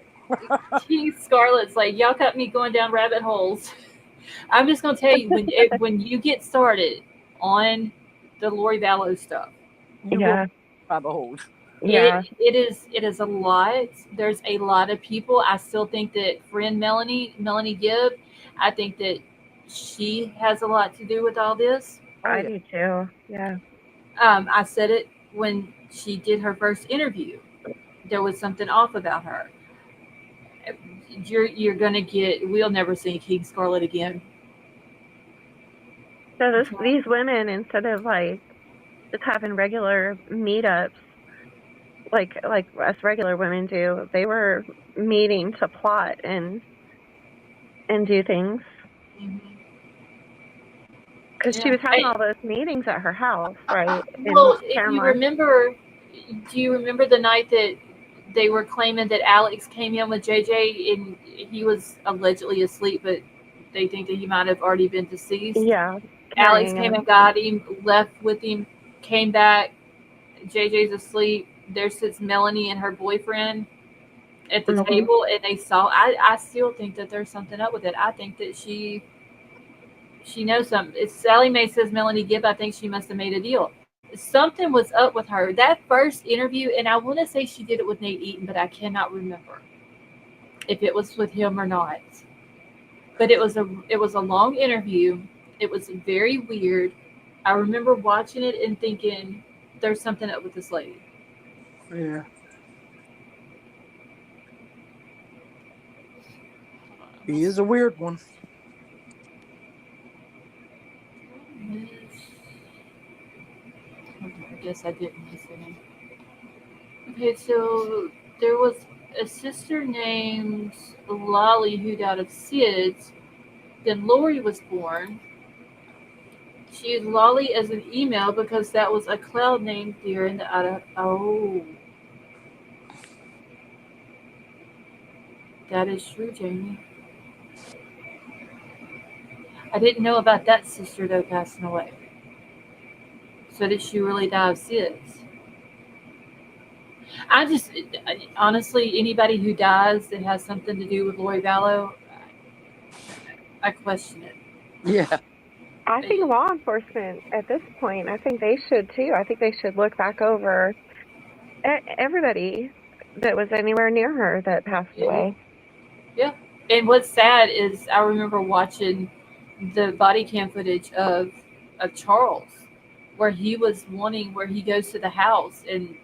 Scarlett's like, y'all got me going down rabbit holes. I'm just going to tell you, when you get started on the Lori Vallow stuff, Yeah. Rabbit holes. Yeah. It is a lot. There's a lot of people. I still think that friend Melanie Gibb, I think that she has a lot to do with all this. I do too. Yeah. I said it when she did her first interview. There was something off about her. You're gonna we'll never see King Scarlett again. So these women, instead of like just having regular meetups like us regular women do, they were meeting to plot and do things. Because she was having all those meetings at her house, right? Well, do you remember the night that they were claiming that Alex came in with JJ and he was allegedly asleep, but they think that he might have already been deceased? Yeah. Alex came and got him, left with him, came back. JJ's asleep. There sits Melanie and her boyfriend at the table, and they saw. I still think that there's something up with it. I think that she knows something. It's Sally Mae says Melanie Gibb. I think she must have made a deal. Something was up with her. That first interview, and I want to say she did it with Nate Eaton, but I cannot remember if it was with him or not. But it was a long interview. It was very weird. I remember watching it and thinking, "There's something up with this lady." Yeah. He is a weird one. I guess I didn't listen. Okay, so there was a sister named Lolly who died of SIDS. Then Lori was born. She used Lolly as an email because that was a cloud name during the Oh, that is true, Jamie. I didn't know about that sister though passing away. So did she really die of SIDS? Honestly, anybody who dies that has something to do with Lori Vallow, I question it. Yeah. I think law enforcement at this point, I think they should too. I think they should look back over everybody that was anywhere near her that passed away. Yeah. And what's sad is I remember watching the body cam footage of Charles, where he goes to the house and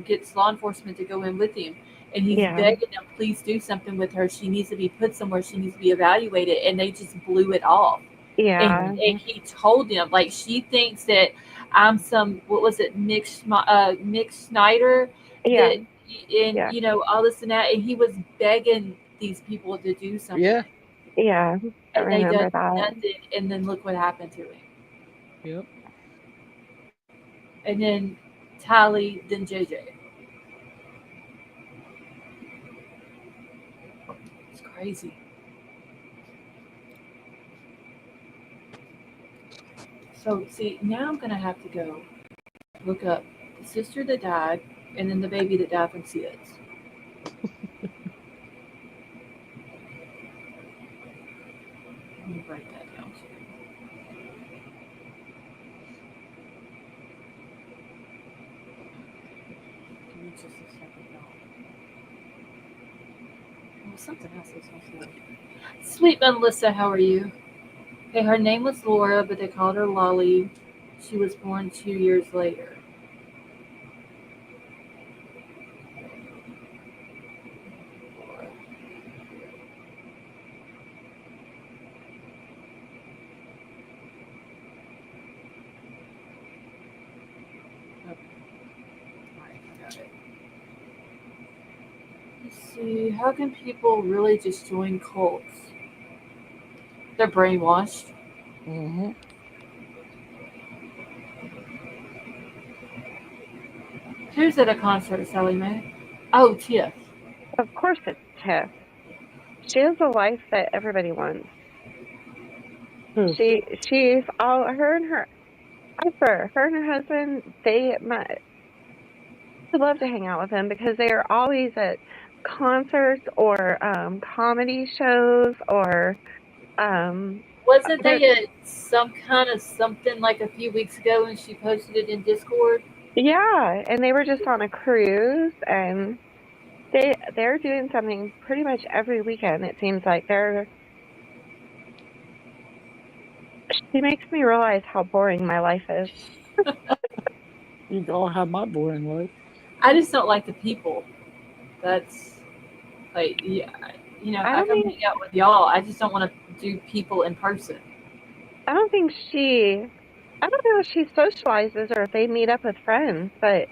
gets law enforcement to go in with him, and he's Yeah. begging them, please do something with her. She needs to be put somewhere. She needs to be evaluated, and they just blew it off. Yeah. And he told them, like, she thinks that I'm some, what was it, Mick Schneider, Yeah. that, and Yeah. all this and that, and he was begging these people to do something. Yeah. Yeah. I And they remember done that. nothing, and then look what happened to him. Yep. And then Tally, then JJ. It's crazy. So, see, now I'm going to have to go look up the sister that died and then the baby that died from SIDS. Let me write that down too. Give me just a second, y'all. Oh, something else is also. Sweet Melissa, how are you? Okay, her name was Laura, but they called her Lolly. She was born 2 years later. Let's see, how can people really just join cults? They're brainwashed. Mm-hmm. Who's at a concert, Sally Mae? Oh, Tiff. Of course it's Tiff. She has a life that everybody wants. Who? She's all her and her husband, they would love to hang out with them because they are always at concerts or comedy shows or Wasn't they at some kind of something like a few weeks ago and she posted it in Discord? yeah, and they were just on a cruise and they're doing something pretty much every weekend. It seems like she makes me realize how boring my life is. You all have my boring life. I just don't like the people. That's like, yeah, I come hang out with y'all. I just don't want to do people in person. I don't know if she socializes or if they meet up with friends, but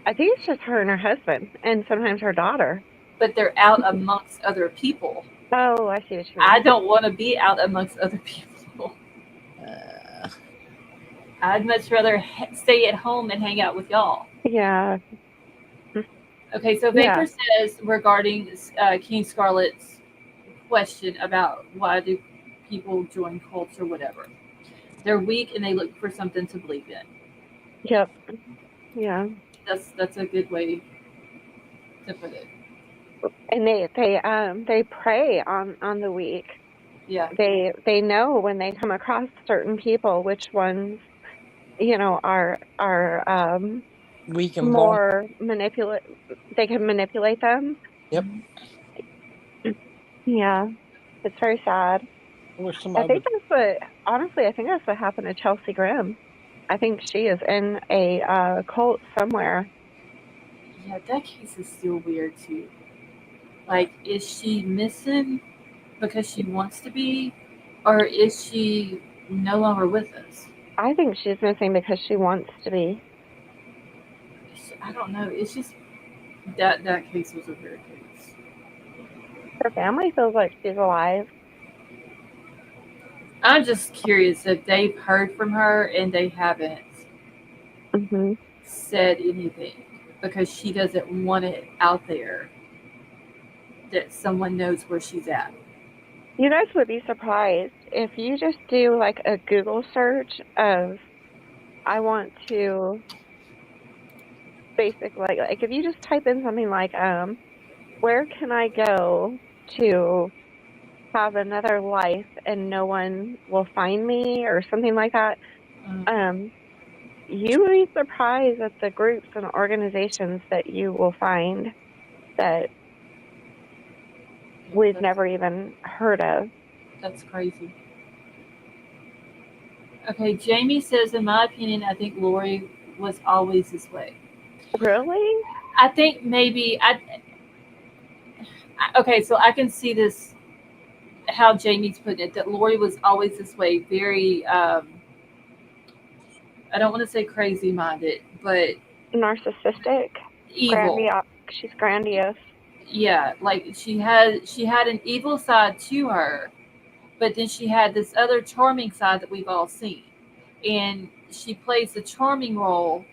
I think it's just her and her husband and sometimes her daughter. But they're out amongst other people. Oh, I see what you mean. I don't want to be out amongst other people. I'd much rather stay at home and hang out with y'all. Yeah. Okay, so Vapor says regarding King Scarlet's question about why do people join cults or whatever. They're weak and they look for something to believe in. Yep. Yeah. That's a good way to put it. And they prey on the weak. Yeah. They know when they come across certain people which ones, are weak and more they can manipulate them. Yep. Yeah. It's very sad. I wish I somebody think would. I think that's what happened to Chelsea Grimm. I think she is in a cult somewhere. Yeah, that case is still weird too. Like, is she missing because she wants to be, or is she no longer with us? I think she's missing because she wants to be. I don't know. It's just that case was a weird case. Her family feels like she's alive. I'm just curious if they've heard from her and they haven't Hmm. said anything because she doesn't want it out there that someone knows where she's at. You guys would be surprised if you just do like a Google search of I want to basically like if you just type in something like where can I go to have another life and no one will find me or something like that, Um, um you will be surprised at the groups and organizations that you will find that yeah, we've never even heard of. that's crazy. Okay, Jamie says, in my opinion, I think Lori was always this way. Really? I think maybe okay, so I can see this how Jamie's putting it that Lori was always this way, very I don't want to say crazy minded, but Narcissistic? evil. Grandiose. She's grandiose. Yeah, like she had an evil side to her, but then she had this other charming side that we've all seen. And she plays the charming role,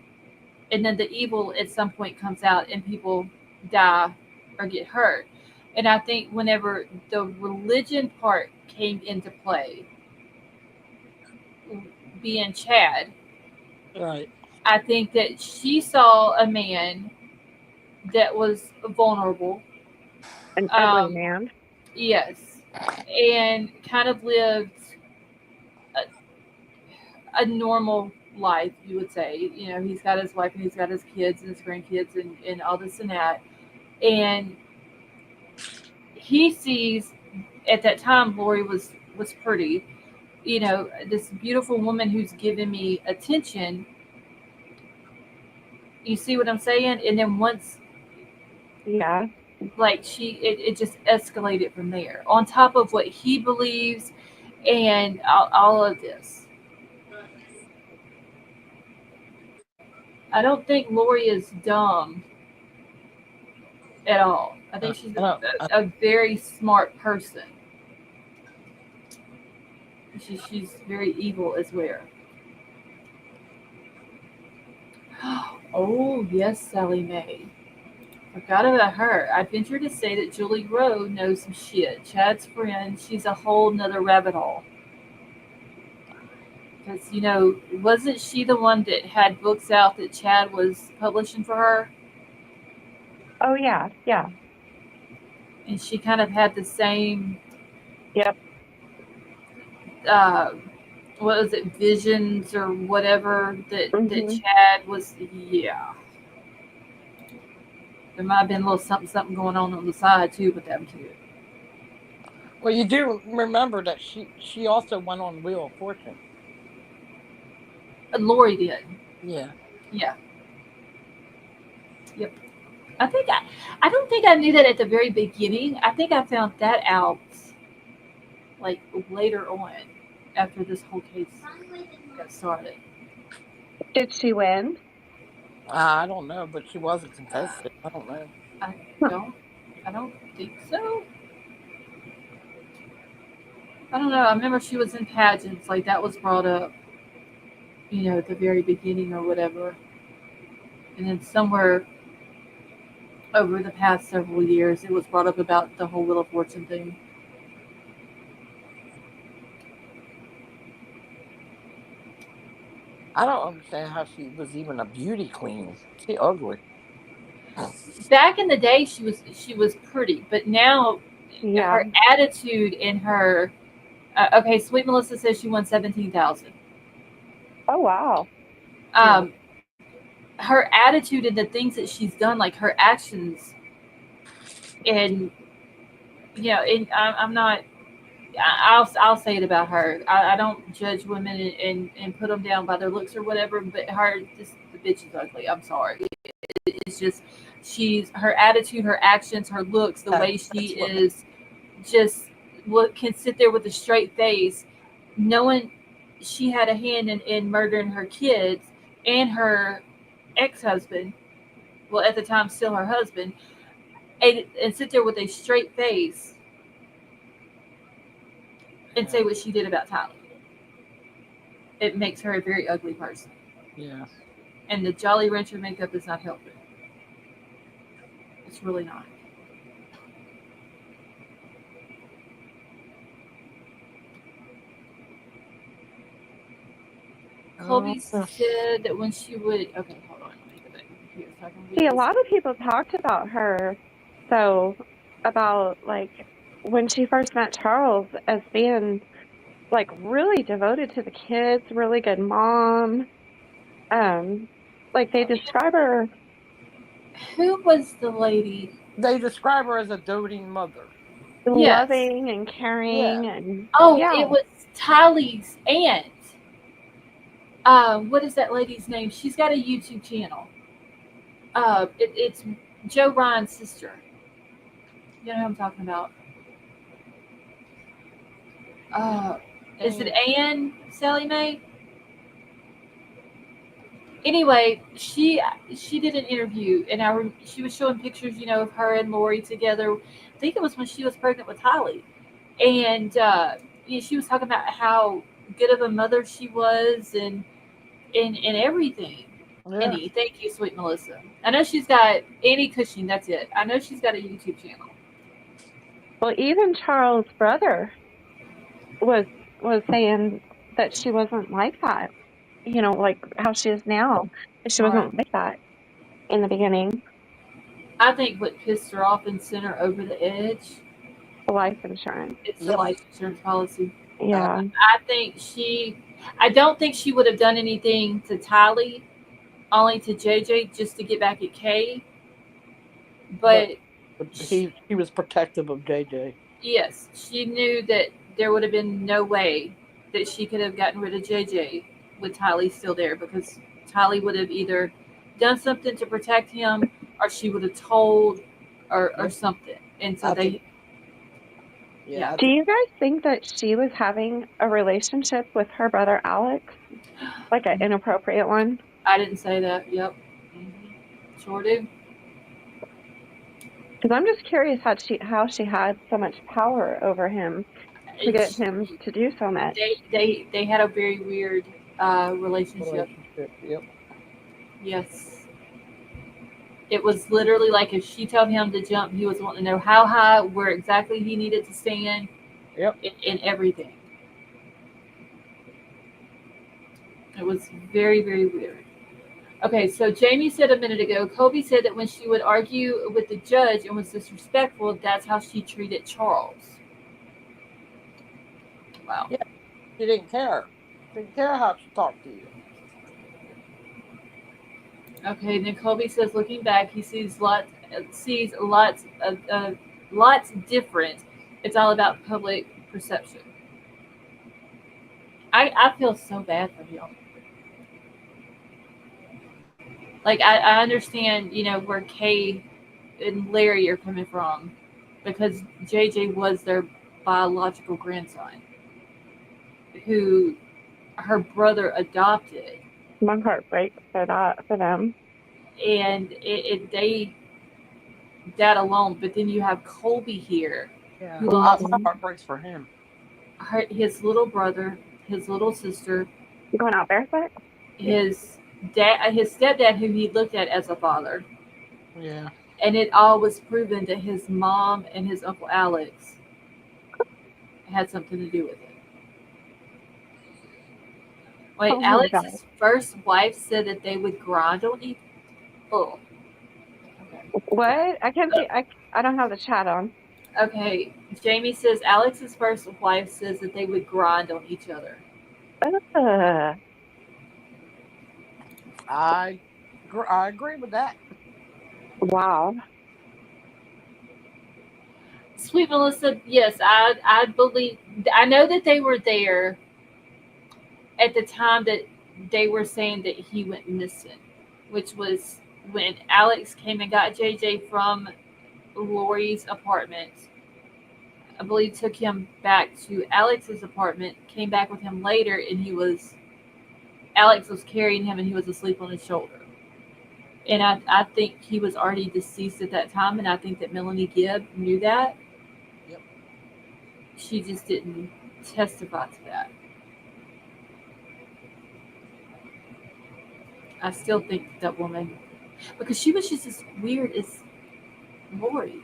and then the evil at some point comes out and people die or get hurt. And I think whenever the religion part came into play, being Chad, Right. I think that she saw a man that was vulnerable. An ugly Um, man. yes, and kind of lived a normal life, you would say. You know, he's got his wife and he's got his kids and his grandkids and all this and that. And he sees at that time Lori was pretty, you know, this beautiful woman who's giving me attention. You see what I'm saying? And then once Yeah. like it just escalated from there. On top of what he believes and all of this. I don't think Lori is dumb at all. I think she's I don't. a very smart person. She's very evil as well. Oh, yes, Sally Mae. Forgot about her. I'd venture to say that Julie Rowe knows some shit. Chad's friend, she's a whole nother rabbit hole. Because, you know, wasn't she the one that had books out that Chad was publishing for her? Oh yeah. Yeah. And she kind of had the same, Yep. uh, what was it, visions or whatever that Hmm. Chad was, yeah. There might have been a little something, something going on the side too with them two. Well, you do remember that she also went on Wheel of Fortune. Lori did. Yeah. Yeah. Yep. I don't think I knew that at the very beginning. I think I found that out like later on after this whole case got started. Did she win? I don't know, but she was a contestant. I don't know. I Huh. don't I don't think so. I don't know. I remember she was in pageants, like that was brought up, you know, at the very beginning or whatever. And then somewhere over the past several years it was brought up about the whole Wheel of Fortune thing. I don't understand how she was even a beauty queen. She ugly. Back in the day she was pretty, but now Yeah. her attitude and her okay, Sweet Melissa says she won 17,000. Oh wow. Yeah. Um, her attitude and the things that she's done, like her actions, and you know, and I'm not. I'll say it about her. I don't judge women and put them down by their looks or whatever. But the bitch is ugly. I'm sorry. It's just she's her attitude, her actions, her looks, the way she is. Just what can sit there with a straight face, knowing she had a hand in murdering her kids and her ex-husband. Well, at the time, still her husband, and sit there with a straight face and say what she did about Tyler. It makes her a very ugly person. Yeah. And the Jolly Rancher makeup is not helping. It's really not. Colby said that when she would. Okay, hold on. Let me get back to the computer so I can read See, a this. lot of people talked about her, about like when she first met Charles as being like really devoted to the kids, really good mom. Like they describe her. Who was the lady? They describe her as a doting mother. Yes. Loving and caring and Oh, yeah. it was Tylee's aunt. What is that lady's name? She's got a YouTube channel. It's Joe Ryan's sister. You know who I'm talking about? Is it Ann Sally Mae? Anyway, she did an interview, and she was showing pictures, of her and Lori together. I think it was when she was pregnant with Tylee, and she was talking about how good of a mother she was, and everything. Yeah. Annie, thank you, sweet Melissa. I know she's got Annie Cushing. That's it. I know she's got a YouTube channel. Well, even Charles' brother was saying that she wasn't like that. Like how she is now. She wasn't like that in the beginning. I think what pissed her off and sent her over the edge. The life insurance. It's the life insurance policy. Yeah. I don't think she would have done anything to Tylee, only to JJ, just to get back at Kay. But he was protective of JJ. Yes, she knew that there would have been no way that she could have gotten rid of JJ with Tylee still there, because Tylee would have either done something to protect him, or she would have told, or something. And so Yeah. Do you guys think that she was having a relationship with her brother Alex? Like an inappropriate one? I didn't say that. Yep. Mm-hmm. Sure do. Because I'm just curious how she had so much power over him to get him to do so much. They had a very weird relationship. Yep. Yes. It was literally like if she told him to jump, he was wanting to know how high, where exactly he needed to stand. Yep. In everything. It was very, very weird. Okay, so Jamie said a minute ago, Colby said that when she would argue with the judge and was disrespectful, that's how she treated Charles. Wow. Yeah, she didn't care. Didn't care how she talked to you. Okay, then Colby says, looking back, he sees lots different. It's all about public perception. I feel so bad for him. Like, I understand, where Kay and Larry are coming from, because JJ was their biological grandson, who her brother adopted. My heart breaks for them. And that alone, but then you have Colby here. Yeah, Who lost my heart breaks for him. His little brother, his little sister. You going out barefoot? His stepdad, who he looked at as a father. Yeah. And it all was proven that his mom and his Uncle Alex had something to do with it. Wait, Alex's first wife said that they would grind on each. Oh. Okay. What? I can't see. I don't have the chat on. Okay, Jamie says Alex's first wife says that they would grind on each other. I agree with that. Wow. Sweet Melissa, yes, I believe. I know that they were there at the time that they were saying that he went missing, which was when Alex came and got JJ from Lori's apartment. I believe took him back to Alex's apartment, came back with him later, and Alex was carrying him and he was asleep on his shoulder. And I think he was already deceased at that time, and I think that Melanie Gibb knew that. Yep. She just didn't testify to that. I still think that woman, because she was just as weird as Lori.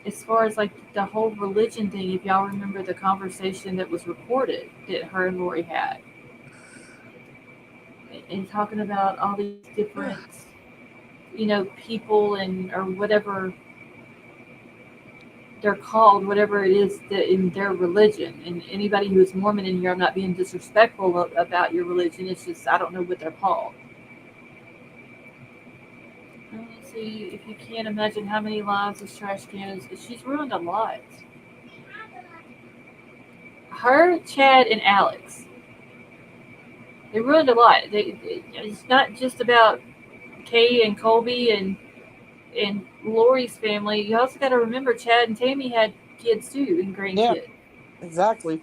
As far as like the whole religion thing, if y'all remember the conversation that was recorded that her and Lori had, and talking about all these different, people and or whatever they're called, whatever it is that in their religion. And anybody who is Mormon in here, I'm not being disrespectful about your religion. It's just I don't know what they're called. Let's see if you can't imagine how many lives this trash can is. She's ruined a lot. Her, Chad, and Alex. They ruined a lot. It's not just about Kay and Colby and Lori's family. You also got to remember Chad and Tammy had kids too and Yeah, grandkids. exactly.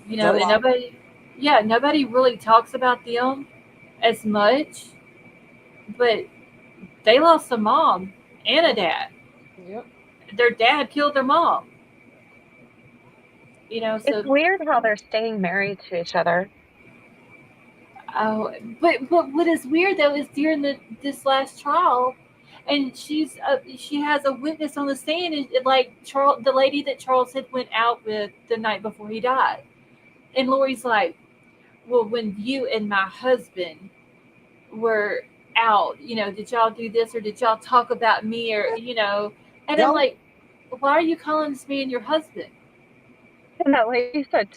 And nobody really talks about them as much, but they lost a mom and a dad. Yep. Their dad killed their mom. It's So weird how they're staying married to each other. oh, but what is weird though is during this last trial, and she has a witness on the stand, and like Charles, the lady that Charles had went out with the night before he died, and Lori's like, well, when you and my husband were out, did y'all do this or did y'all talk about me or and I'm Yep. like, why are you calling this man your husband? And that lady said,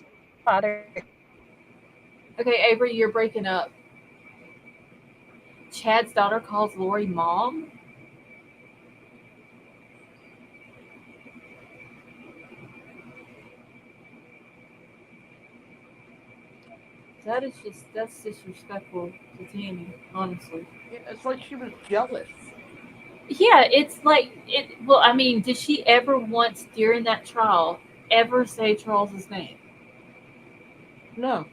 "Father." Okay, Avery, you're breaking up. Chad's daughter calls Lori mom. That's disrespectful to Tammy, honestly. Yeah, it's like she was jealous. Yeah, it's like it. Well, I mean, did she ever once during that trial ever say Charles's name? No,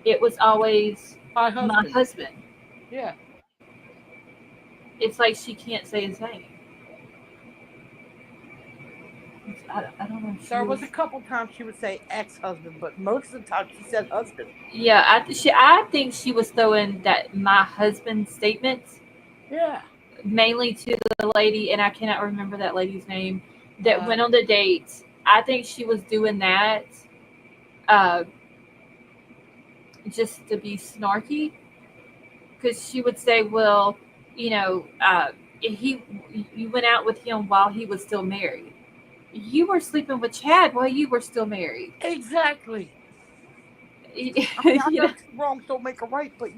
It was always my my husband. husband. Yeah. It's like she can't say his name. I don't know if she There was. was a couple times she would say ex-husband, but most of the time she said husband. Yeah, I think she was throwing that my husband statements Yeah. mainly to the lady, and I cannot remember that lady's name that Uh, went on the dates. I think she was doing that uh, just to be snarky because she would say, "Well, he you went out with him while he was still married. You were sleeping with Chad while you were still married." exactly. you I mean, I know know, two wrongs don't make a right, but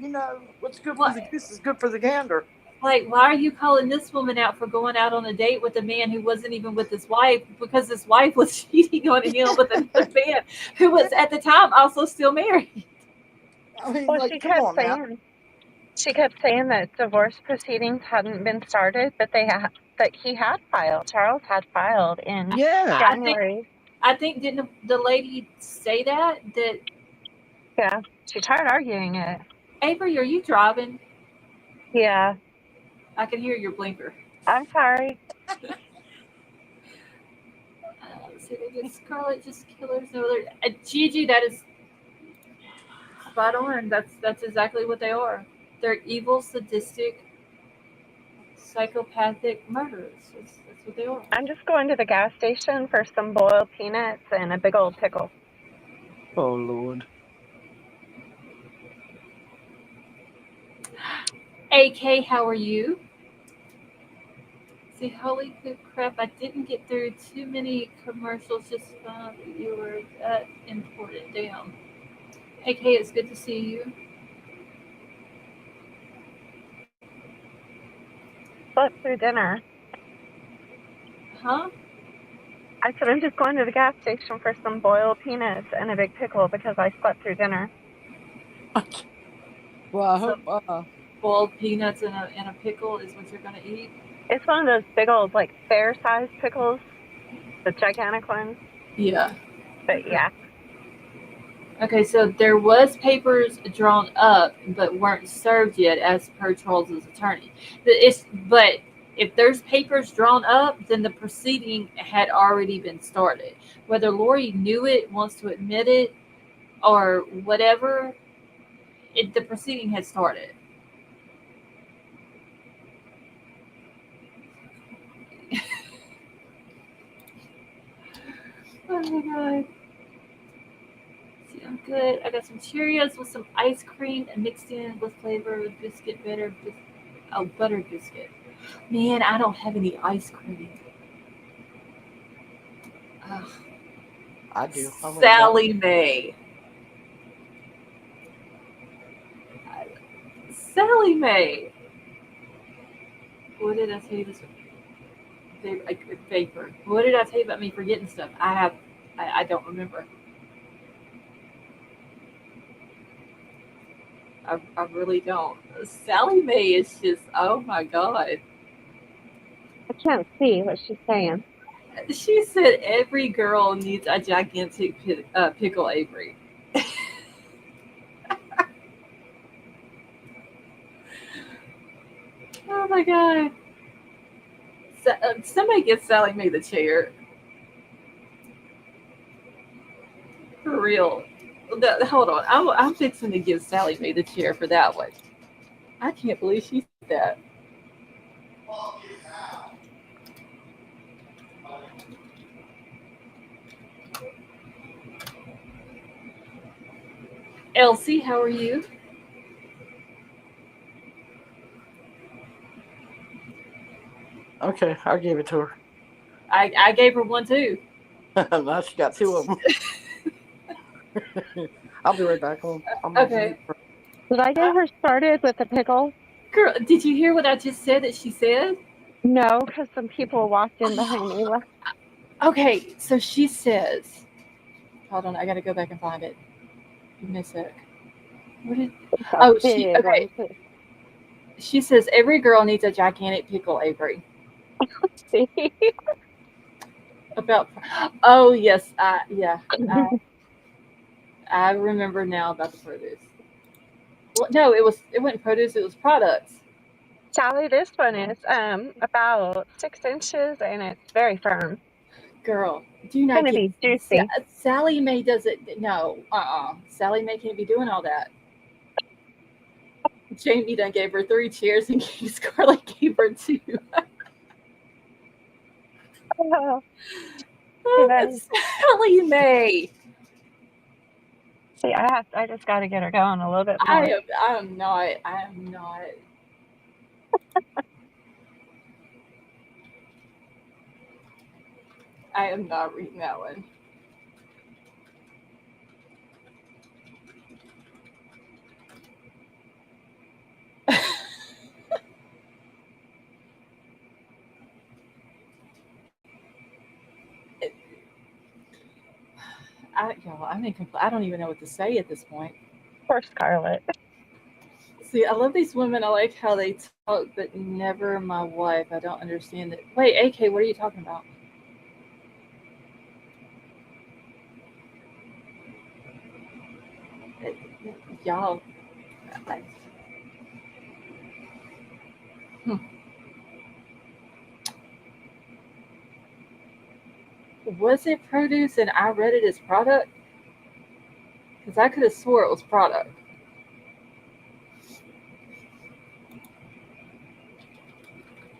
what's good for what? the goose is good for the gander. Like, why are you calling this woman out for going out on a date with a man who wasn't even with his wife because his wife was cheating on him with another man who was at the time also still married? I mean, Well, like, come on now. she kept saying that divorce proceedings hadn't been started, but that he had filed. Charles had filed in Yeah. I think January. I think didn't the lady say that Yeah, she tried arguing it. Avery, are you driving? Yeah, I can hear your blinker. I'm sorry. Let's see, they just Scarlet just killers. No, Gigi, that is spot on. That's exactly what they are. They're evil, sadistic, psychopathic murderers. That's what they are. I'm just going to the gas station for some boiled peanuts and a big old pickle. Oh Lord. AK, how are you? See, holy crap, I didn't get through too many commercials. Just found that you were that important. Damn. AK, it's good to see you. Slept through dinner. Huh? I said I'm just going to the gas station for some boiled peanuts and a big pickle because I slept through dinner. Well, I So- hope. Boiled peanuts and a pickle is what you're gonna eat. It's one of those big old, like, fair-sized pickles, the gigantic ones. Yeah. But yeah, Okay, so there was papers drawn up but weren't served yet, as per Charles's attorney. But if there's papers drawn up, then the proceeding had already been started. Whether Lori knew it, wants to admit it, or whatever, the proceeding had started. Oh my god. See, I'm good. I got some Cheerios with some ice cream and mixed in with flavor with biscuit, buttered biscuit. Man, I don't have any ice cream. Ugh. I do. I went back. Sally Mae. Sally Mae. What did I tell you this? Vapor. What did I tell you about me forgetting stuff? I don't remember. I really don't. Sally Mae is just, oh my god. I can't see what she's saying. She said every girl needs a gigantic pickle Avery. Oh my god. Somebody get Sally Mae the chair. For real. Hold on. I'm fixing to give Sally Mae the chair for that one. I can't believe she said that. Elsie, how are you? Okay, I gave it to her. I gave her one too. Now she got two of them. I'll be right back home. Okay. Did I get her started with the pickle? Girl, did you hear what I just said that she said? No, because some people walked in behind me. Okay, so she says, hold on, I gotta go back and find it. Give me a sec. What did Big one, too. she says every girl needs a gigantic pickle, Avery. See? About yes, I remember now about the produce. Well, no, it wasn't produce, it was products. Sally, this one is about 6 inches and it's very firm. Girl, do It's not gonna get be juicy. Sally Mae doesn't. No, Sally Mae can't be doing all that. Jamie done gave her 3 chairs and Scarlett gave her 2. Oh, Sally Mae. see, I just got to get her going a little bit more. I am not. I am not reading that one. I don't even know what to say at this point. Poor Scarlett. See, I love these women. I like how they talk, but never my wife. I don't understand it. Wait, AK, what are you talking about? Y'all. Was it produce and I read it as product? Because I could have swore it was product.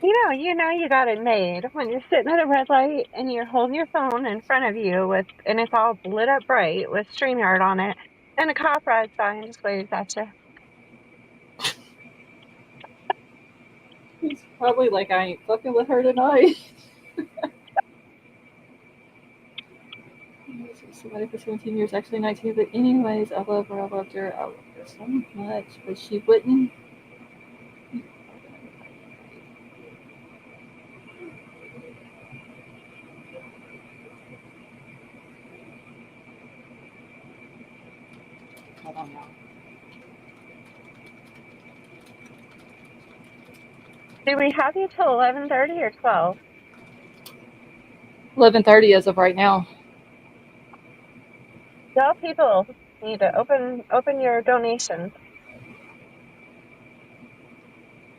You know you got it made when you're sitting at a red light and you're holding your phone in front of you and it's all lit up bright with StreamYard on it, and a cop rides by and just waves at you. He's probably like, I ain't fucking with her tonight. Somebody for 17 years, actually 19, but anyways, I love her. I loved her so much, but she wouldn't. Hold on now. Do we have you till 11:30 or 12? 11:30 as of right now. Tell people need to open your donations.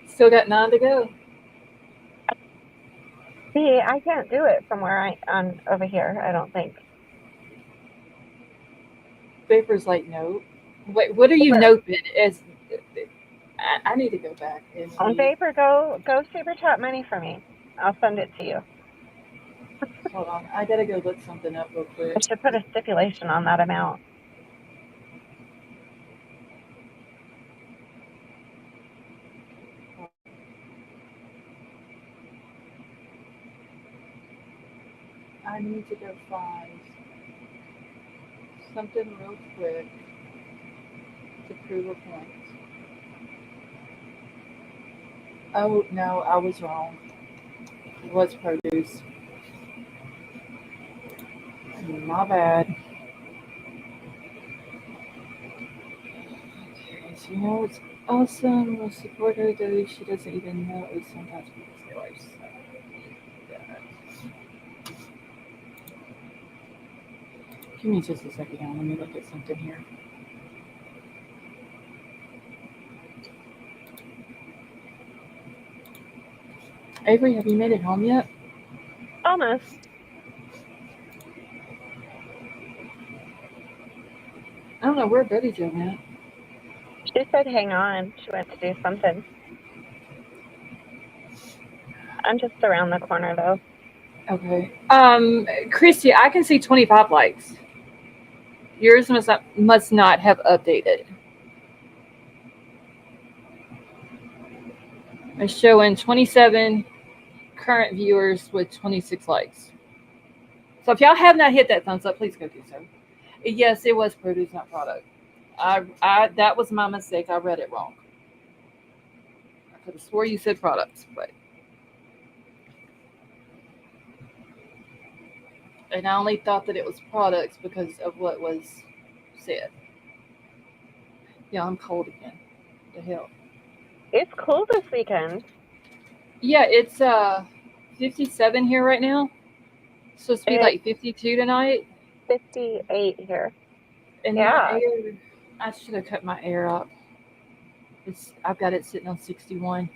Still got 9 to go. See, I can't do it from where I'm over here. I don't think. Vapor's like, nope. Wait, what are you noping? As I need to go back and On Vapor, go super chat money for me. I'll send it to you. hold on. I gotta go look something up real quick. I should put a stipulation on that amount. I need to go find something real quick to prove a point. Oh no, I was wrong. It was produce. My bad. Okay, so you know it's awesome. We'll support her though she doesn't even know it. Sometimes people say like so. Give me just a second now. Let me look at something here. Avery, have you made it home yet? Almost. I don't know where Betty Jo went. She said hang on. She went to do something. I'm just around the corner though. Okay. Christy, I can see 25 likes. Yours must not have updated. It's showing 27 current viewers with 26 likes. So if y'all have not hit that thumbs up, please go do so. Yes, it was produce, not product. I that was my mistake. I read it wrong. I could have swore you said products, but and I only thought that it was products because of what was said. Yeah, I'm cold again. The hell. It's cool this weekend. Yeah, it's 57 here right now. It's supposed to be like 52 tonight. 58 here. And Yeah. my air, I should have cut my air up. I've got it sitting on 61.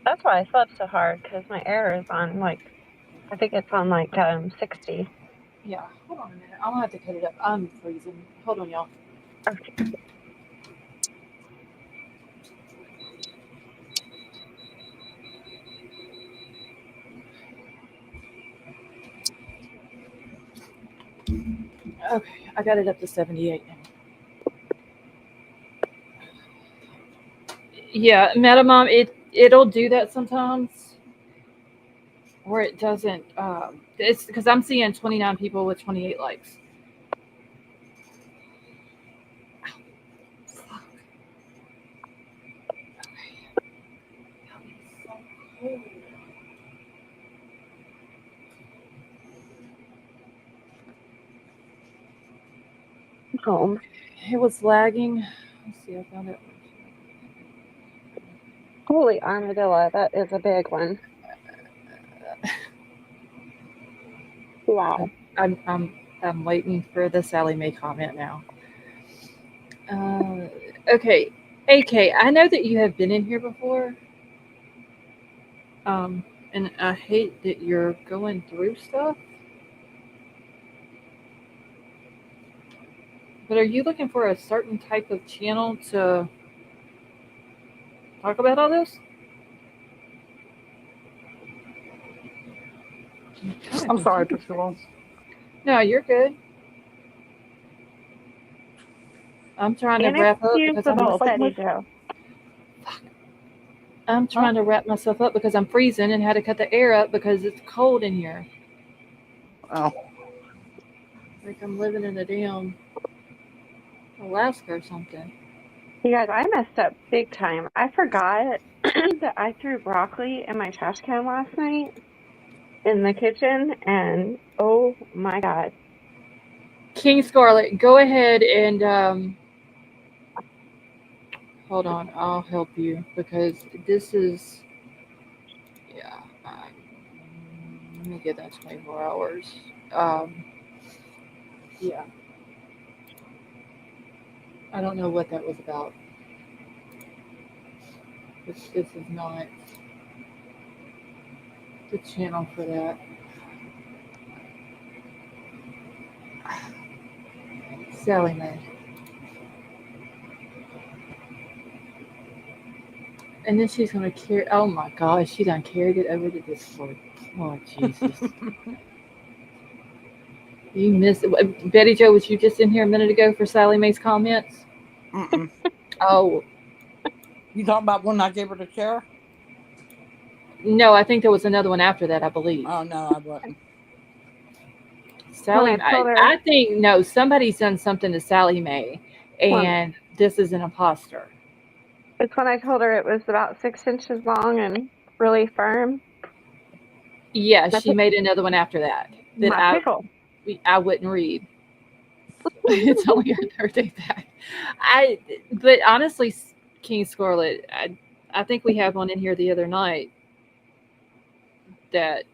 That's why I slept so hard, because my air is on like, I think it's on like 60. Yeah, hold on a minute. I'm gonna have to cut it up. I'm freezing. Hold on, y'all. Okay. Okay, I got it up to 78 now. Yeah, Metamom, it'll do that sometimes, or it doesn't. It's because I'm seeing 29 people with 28 likes. Fuck. Okay. Home. It was lagging. Let's see, I found it. Holy armadillo, that is a big one. Wow. I'm waiting for the Sally Mae comment now. Okay, AK. I know that you have been in here before. And I hate that you're going through stuff. But are you looking for a certain type of channel to talk about all this? I'm sorry, took too long. No, you're good. I'm trying to wrap up because Betty Jo. I'm trying to wrap myself up because I'm freezing and had to cut the air up because it's cold in here. Oh. Like I'm living in a damn Alaska or something. You guys, I messed up big time. I forgot that I threw broccoli in my trash can last night in the kitchen, and oh my god. King Scarlet, go ahead and hold on. I'll help you because this is yeah. Let me get that 24 hours. Um, yeah, I don't know what that was about. This is not the channel for that. Sally Mae. And then she's gonna carry. Oh my gosh, she done carried it over to Discord. Oh Jesus. You missed it. Betty Joe, was you just in here a minute ago for Sally Mae's comments? Mm-mm. Oh, You talking about when I gave her the chair? no, I think there was another one after that, I believe. Oh no, I wasn't. Sally, When I told her, I think, no, somebody's done something to Sally Mae, and this is an imposter. it's when I told her it was about 6 inches long and really firm. Yeah, My, she made another one after that my pickle. I wouldn't read. It's only her third day back. But honestly, King Scarlet, I think we had one in here the other night that,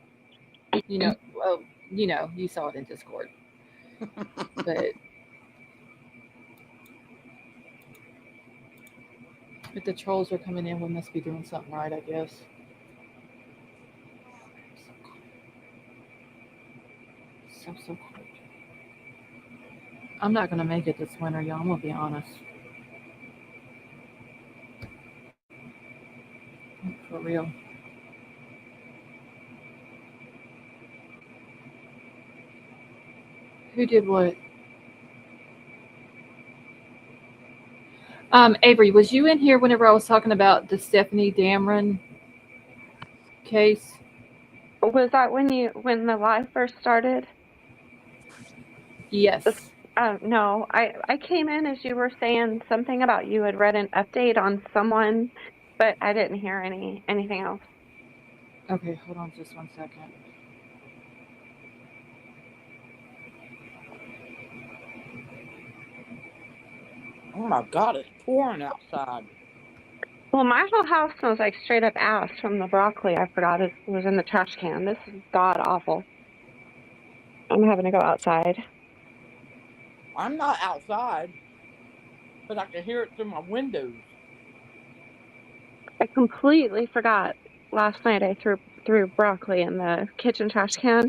well, you saw it in Discord. But if the trolls are coming in, we must be doing something right, I guess. So cold. I'm not gonna make it this winter, y'all. I'm gonna be honest. For real. Who did what? Avery, was you in here whenever I was talking about the Stephanie Damron case? Was that when the live first started? Yes. No, I came in as you were saying something about you had read an update on someone, but I didn't hear anything else. Okay, hold on just 1 second. Oh my God, it's pouring outside. Well, my whole house smells like straight up ass from the broccoli I forgot it was in the trash can. This is god awful. I'm having to go outside. I'm not outside, but I can hear it through my windows. I completely forgot last night I threw broccoli in the kitchen trash can.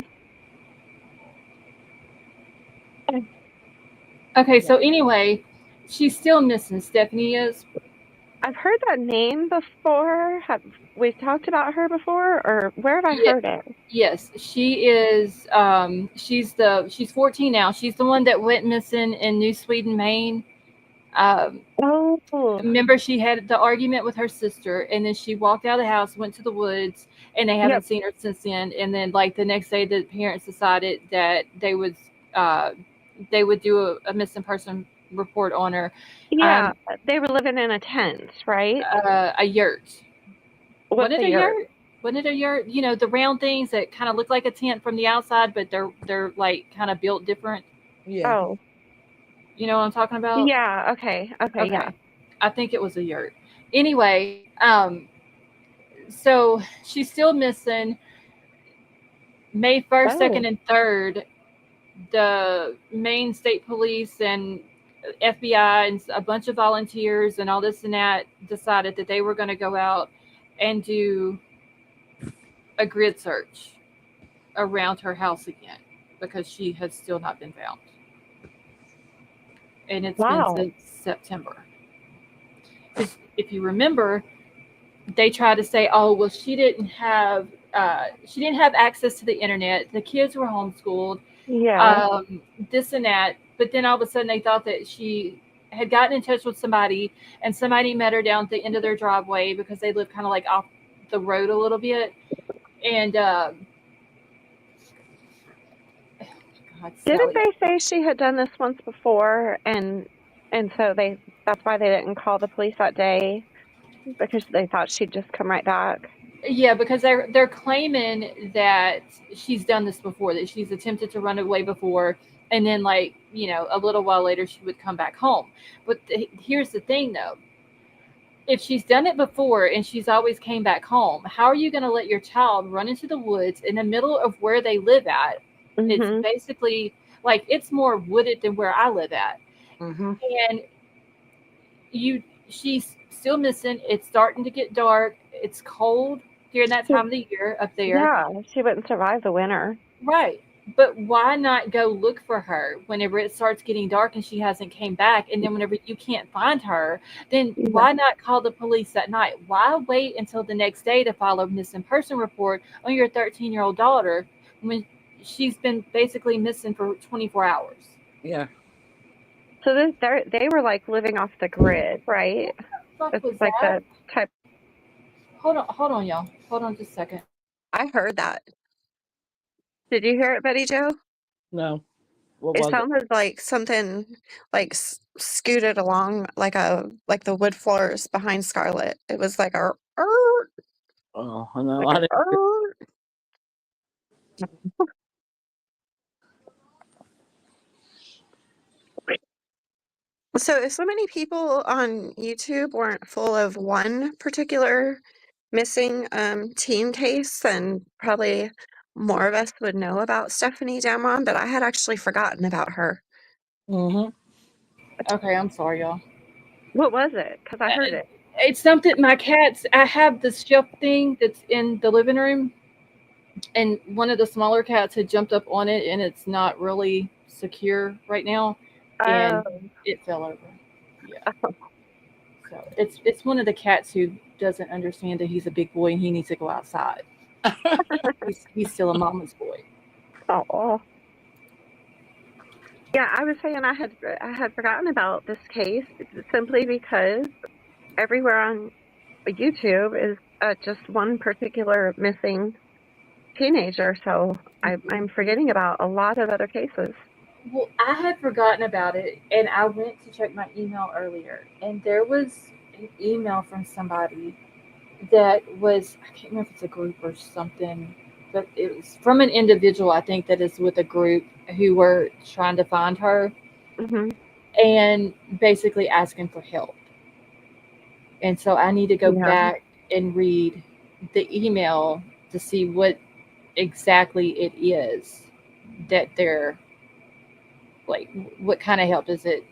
Okay, so anyway, she's still missing. Stephanie is. I've heard that name before. Have we talked about her before, or where have I Yeah, heard it? yes, she is. She's 14 now. She's the one that went missing in New Sweden, Maine. Um, Oh, Remember, she had the argument with her sister, and then she walked out of the house, went to the woods, and they haven't yep, seen her since then. And then, like the next day, the parents decided that uh, they would do a missing person report on her. yeah. Um, They were living in a tent, right? a yurt. What's Wasn't a it a yurt? yurt? Wasn't it a yurt? You know, the round things that kind of look like a tent from the outside, but they're like kind of built different. Yeah. Oh, You know what I'm talking about? yeah. Okay, yeah. Okay. I think it was a yurt. Anyway, so she's still missing. May 1st, Oh, 2nd, and 3rd, the Maine State Police and FBI and a bunch of volunteers and all this and that decided that they were going to go out and do a grid search around her house again because she has still not been found. And it's been wow. since September. Because if you remember, they tried to say, "Oh, well, she didn't have access to the internet. The kids were homeschooled, Yeah, this and that." But then all of a sudden, they thought that she had gotten in touch with somebody, and somebody met her down at the end of their driveway because they live kind of like off the road a little bit. And God, didn't Sally, they say she had done this once before, and so that's why they didn't call the police that day because they thought she'd just come right back. yeah, because they're claiming that she's done this before, that she's attempted to run away before, and then like a little while later she would come back home. But here's the thing though, if she's done it before and she's always came back home, how are you going to let your child run into the woods in the middle of where they live at? It's Mhm. basically like it's more wooded than where I live at. Mm-hmm. And she's still missing. It's starting to get dark. It's cold during that time of the year up there. Yeah, she wouldn't survive the winter. Right. But why not go look for her whenever it starts getting dark and she hasn't came back? And then whenever you can't find her, then Yeah. why not call the police that night? Why wait until the next day to file a missing person report on your 13-year-old daughter when she's been basically missing for 24 hours? Yeah. So they were like living off the grid, right? What the fuck was It's like that? the type. Hold on, y'all. Hold on just a second. I heard that. Did you hear it, Betty Jo? No. What It was it? sounded like something like scooted along like the wood floors behind Scarlet. It was like a Oh, no, Like I didn't. So if so many people on YouTube weren't full of one particular missing teen case, then probably more of us would know about Stephanie Damron, but I had actually forgotten about her. Mm-hmm. Okay, I'm sorry, y'all. What was it? Because I heard it. It's something my cats. I have this shelf thing that's in the living room, and one of the smaller cats had jumped up on it, and it's not really secure right now, and it fell over. Yeah. So it's one of the cats who doesn't understand that he's a big boy and he needs to go outside. He's still a mama's boy. Oh. Yeah, I was saying I had forgotten about this case simply because everywhere on YouTube is just one particular missing teenager, so I'm forgetting about a lot of other cases. Well, I had forgotten about it, and I went to check my email earlier, and there was an email from somebody that was, I can't remember if it's a group or something, but it was from an individual, I think, that is with a group who were trying to find her Hmm. and basically asking for help. And so I need to go Yeah. back and read the email to see what exactly it is that they're like. What kind of help is it?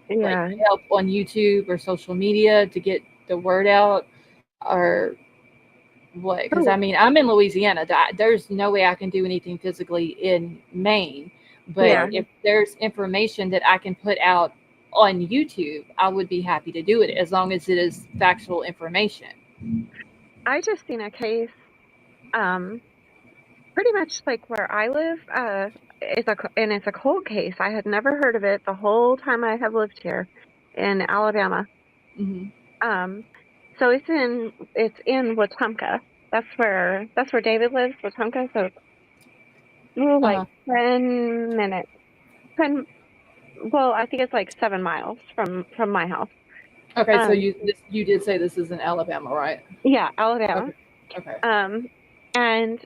Like Yeah. help on YouTube or social media to get the word out, or what? Because I Oh, mean, I'm in Louisiana. There's no way I can do anything physically in Maine. But yeah. if there's information that I can put out on YouTube, I would be happy to do it as long as it is factual information. I just seen a case, pretty much like where I live. It's a cold case. I had never heard of it the whole time I have lived here in Alabama. Hmm. So it's in Wetumpka. That's where David lives, Wetumpka. So like Uh-huh. 10 minutes. 10. Well, I think it's like 7 miles from my house. Okay, so Um, you did say this is in Alabama, right? yeah, Alabama. Okay. And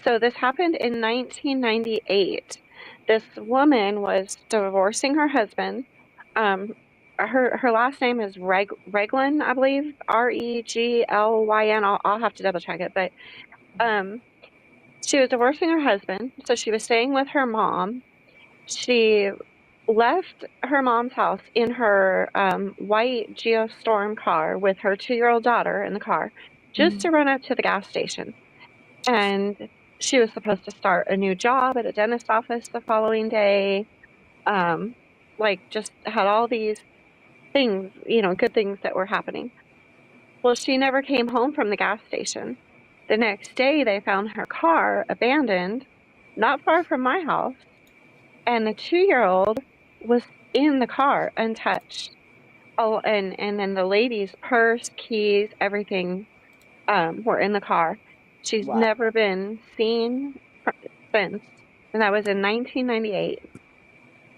so this happened in 1998. This woman was divorcing her husband. Um, her last name is Reglin, I believe, Reglyn. I'll have to double check it, but she was divorcing her husband, so she was staying with her mom. She left her mom's house in her white Geostorm car with her 2-year-old daughter in the car, just to run up to the gas station. And she was supposed to start a new job at a dentist office the following day. Like just had all these things, good things that were happening. Well, she never came home from the gas station. The next day, they found her car abandoned, not far from my house, and the 2-year-old was in the car untouched. Oh, and then the lady's purse, keys, everything were in the car. She's Wow. never been seen since, and that was in 1998.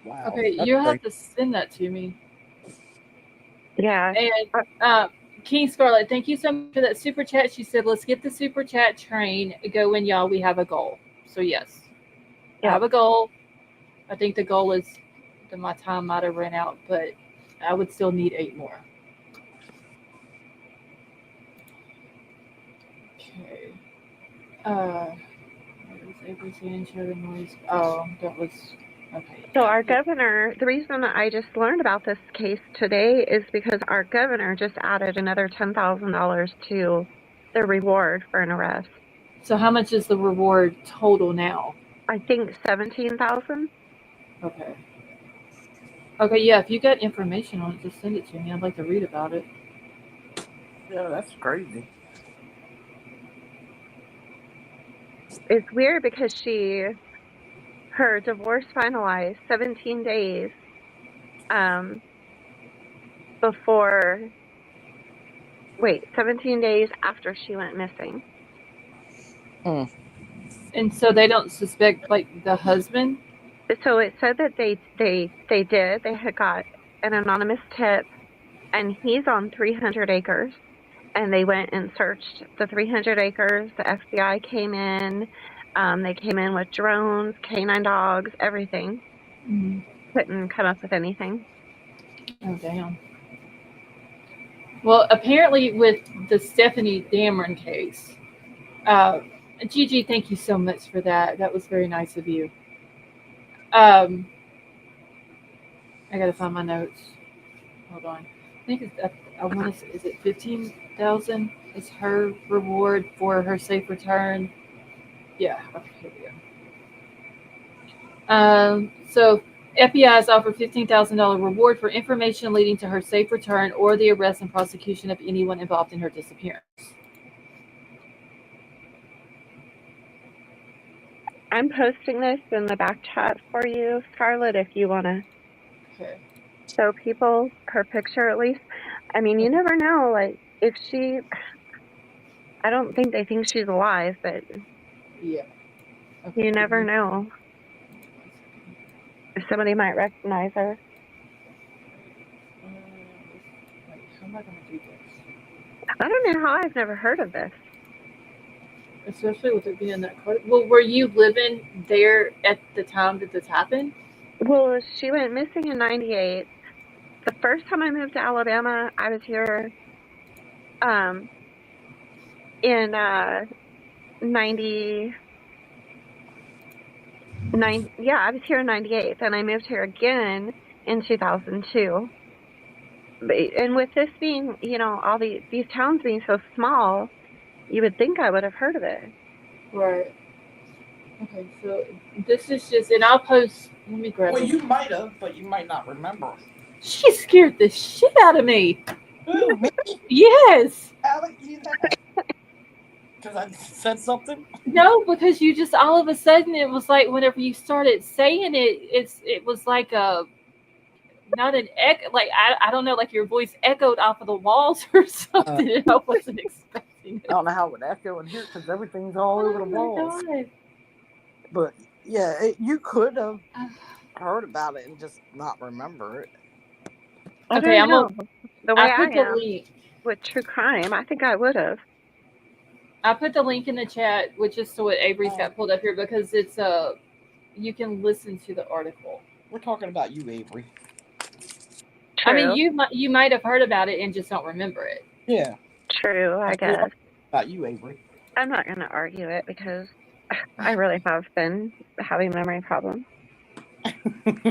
Wow. Okay, That's you have crazy. to send that to me. Yeah. And King Scarlet, thank you so much for that super chat. She said, "Let's get the super chat train going, y'all. We have a goal." So yes, I Yeah. have a goal. I think the goal is that my time might have ran out, but I would still need 8 more. Okay. What was Avery saying? Share the noise. Oh, that was okay. So our governor, the reason I just learned about this case today is because our governor just added another $10,000 to the reward for an arrest. So how much is the reward total now? I think 17,000. Okay. Okay, yeah, if you got information on it, just send it to me. I'd like to read about it. Yeah, that's crazy. It's weird because her divorce finalized 17 days before, 17 days after she went missing. And so they don't suspect like the husband? So it said that they had got an anonymous tip, and he's on 300 acres, and they went and searched the 300 acres. The FBI came in. They came in with drones, canine dogs, everything. Mm-hmm. Couldn't come up with anything. Oh, damn. Well, apparently with the Stephanie Damron case, Gigi, thank you so much for that. That was very nice of you. I got to find my notes. Hold on. I think it's, I want to say, is it 15,000 is her reward for her safe return? Yeah, okay, here we go. So FBI has offered $15,000 reward for information leading to her safe return or the arrest and prosecution of anyone involved in her disappearance. I'm posting this in the back chat for you, Scarlett, if you want to show people her picture at least. I mean, you never know, like, if she... I don't think they think she's alive, but yeah, okay. You never know if somebody might recognize her. Wait, how am I going to do this? I don't know how I've never heard of this. Especially with it being that close. Well, were you living there at the time that this happened? Well, she went missing in 98. The first time I moved to Alabama, I was here in 99. Yeah, I was here in 98. Then I moved here again in 2002. And with this being, all these towns being so small, you would think I would have heard of it. Right. Okay, so this is just, and I'll post, let me grab it. Well, you might have, but you might not remember. She scared the shit out of me. Who, me? Yes. Alex, you because I said something? No, because you just, all of a sudden, it was like, whenever you started saying it, it was like a, not an echo, like, I don't know, like your voice echoed off of the walls or something, and I wasn't expecting it. I don't know how it would echo in here because everything's all over the walls. God. But yeah, you could have heard about it and just not remember it. Okay, I'm gonna. The way I am with true crime, I think I would have. I put the link in the chat, which is so what Avery's got pulled up here because it's you can listen to the article. We're talking about you, Avery. True. I mean, you might have heard about it and just don't remember it. Yeah. True, I guess. About you, Avery. I'm not going to argue it because I really have been having memory problems. I'm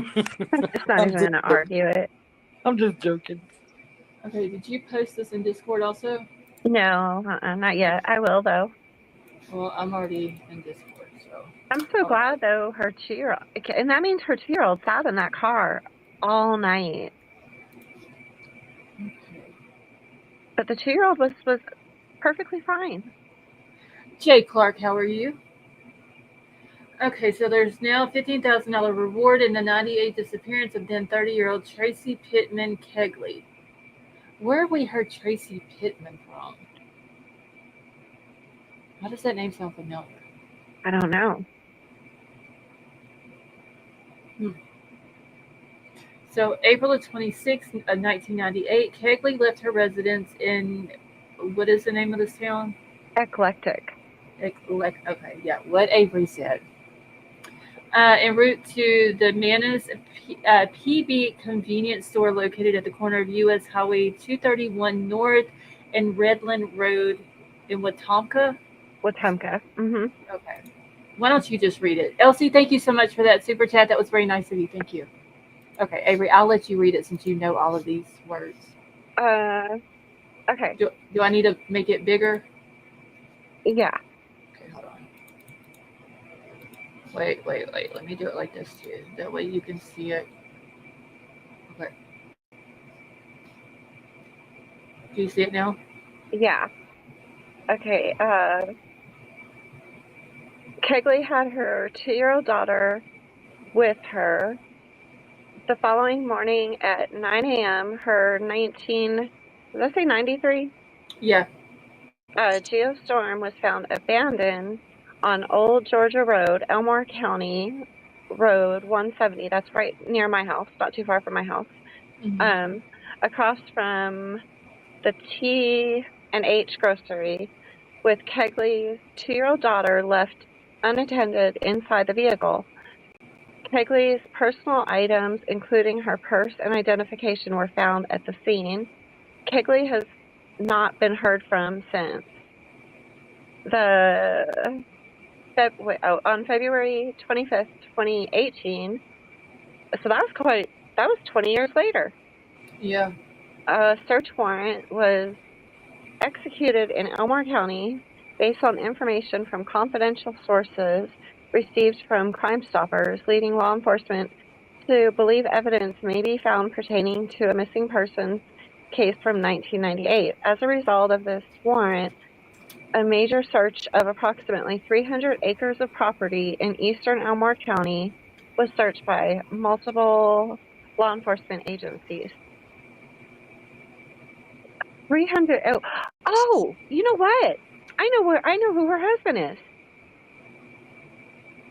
just not even going to argue it. I'm just joking. Okay, did you post this in Discord also? No, not yet. I will, though. Well, I'm already in Discord, so. I'm so glad, though, her 2-year-old, and that means her 2-year-old sat in that car all night. Okay. But the 2-year-old was perfectly fine. Jay Clark, how are you? Okay, so there's now a $15,000 reward in the 98 disappearance of then 30-year-old Tracy Pitman Kegley. Where have we heard Tracy Pitman from? How does that name sound familiar? I don't know. So April of 26th of 1998, Kegley left her residence in, what is the name of this town? Eclectic. Okay, yeah, what Avery said. En route to the Manus PB convenience store located at the corner of US Highway 231 North and Redland Road in Wetumpka. Wetumpka. Okay. Why don't you just read it? Elsie, thank you so much for that super chat. That was very nice of you. Thank you. Okay, Avery, I'll let you read it since you know all of these words. Okay. Do I need to make it bigger? Yeah. Okay, hold on. Wait. Let me do it like this too. That way you can see it. Okay. Do you see it now? Yeah. Okay. Kegley had her 2-year-old daughter with her. The following morning at 9 a.m., her did I say 93? Yeah. Geostorm was found abandoned on Old Georgia Road, Elmore County Road 170. That's right near my house, not too far from my house. Mm-hmm. Across from the T&H grocery, with Kegley's 2-year-old daughter left unattended inside the vehicle. Kegley's personal items, including her purse and identification, were found at the scene. Kegley has not been heard from since. On February 25th, 2018, so that was 20 years later. Yeah. A search warrant was executed in Elmore County based on information from confidential sources received from Crime Stoppers, leading law enforcement to believe evidence may be found pertaining to a missing persons case from 1998. As a result of this warrant, a major search of approximately 300 acres of property in eastern Elmore County was searched by multiple law enforcement agencies. 300. Oh, you know what? I know who her husband is.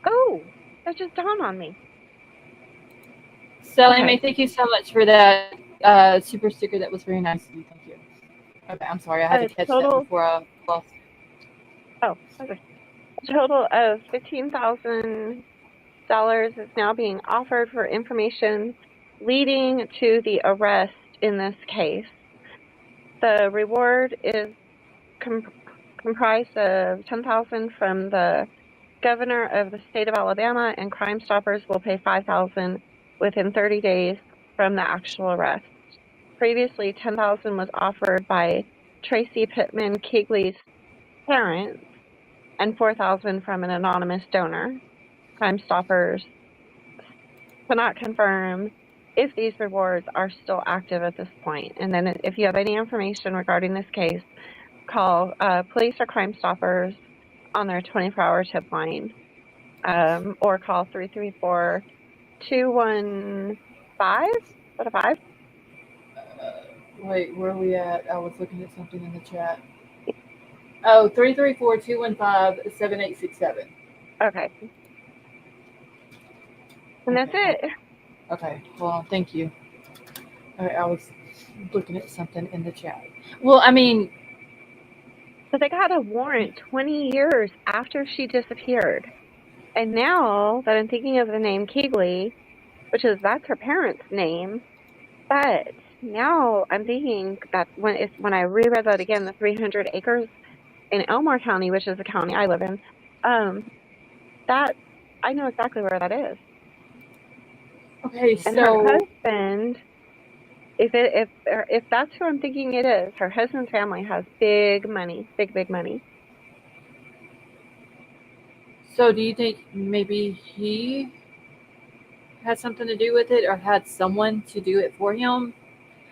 Oh, that just dawned on me. Sally Okay. Mae, thank you so much for that super sticker. That was very nice of you. Thank you. Okay, I'm sorry. I had to catch that before I lost. Oh, okay. A total of $15,000 is now being offered for information leading to the arrest in this case. The reward is comprised of $10,000 from the governor of the state of Alabama, and Crime Stoppers will pay $5,000 within 30 days from the actual arrest. Previously, $10,000 was offered by Tracy Pitman Kegley's parents and $4,000 from an anonymous donor. Crime Stoppers cannot confirm if these rewards are still active at this point. And then if you have any information regarding this case, call police or Crime Stoppers on their 24-hour tip line, or call 334-215. What a 5? Wait, where are we at? I was looking at something in the chat. Oh, 334-215-7867. Okay. And that's it. Okay, well, thank you. I was looking at something in the chat. Well, I mean, But they got a warrant 20 years after she disappeared. And now that I'm thinking of the name Kegley, that's her parents' name, but now I'm thinking that when I reread that again, the 300 acres in Elmore County, which is the county I live in, that I know exactly where that is. okay, And so her husband, if that's who I'm thinking it is, her husband's family has big money, big money. So do you think maybe he had something to do with it, or had someone to do it for him,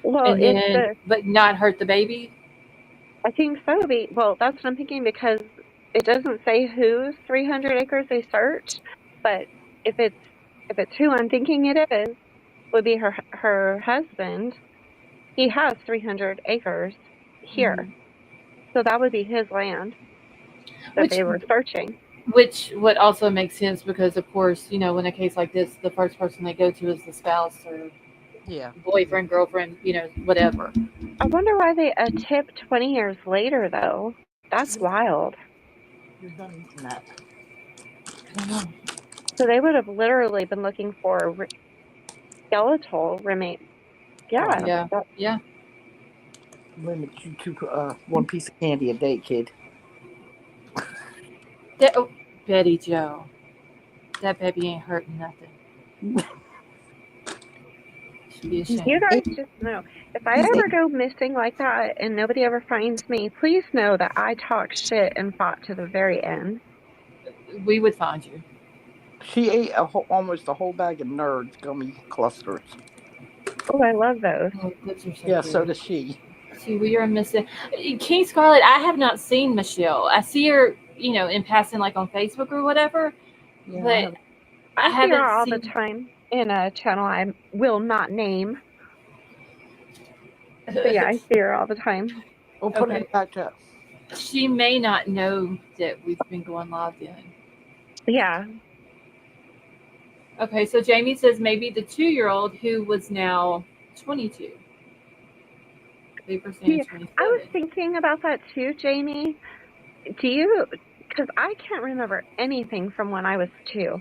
Well, and then but not hurt the baby? I think so. Well, that's what I'm thinking, because it doesn't say whose 300 acres they searched, but if it's who I'm thinking it is, would be her husband. He has 300 acres here, so that would be his land that they were searching. Which would also make sense because, of course, in a case like this, the first person they go to is the spouse or boyfriend, girlfriend, whatever. I wonder why they tip 20 years later, though. That's wild. You're done eating that. I don't know. So they would have literally been looking for skeletal remains. Yeah. Yeah. that- Yeah. Limit you to one piece of candy a day, kid. Oh, Betty Joe. That baby ain't hurting nothing. Should be You ashamed. guys just know, if I ever go missing like that and nobody ever finds me, please know that I talked shit and fought to the very end. We would find you. She ate almost a whole bag of Nerds gummy clusters. Oh, I love those. Oh, those are so Yeah, good. so does she. See, we are missing King Scarlet. I have not seen Michelle. I see her, in passing, like on Facebook or whatever. Yeah, But I I see her haven't all seen. the time in a channel I will not name. But yeah, I see her all the time. we'll put Okay. it back to. She may not know that we've been going live then. Yeah. Okay, so Jamie says maybe the 2-year-old who was now 22. They were saying Yeah, 27. I was thinking about that too, Jamie. Because I can't remember anything from when I was 2.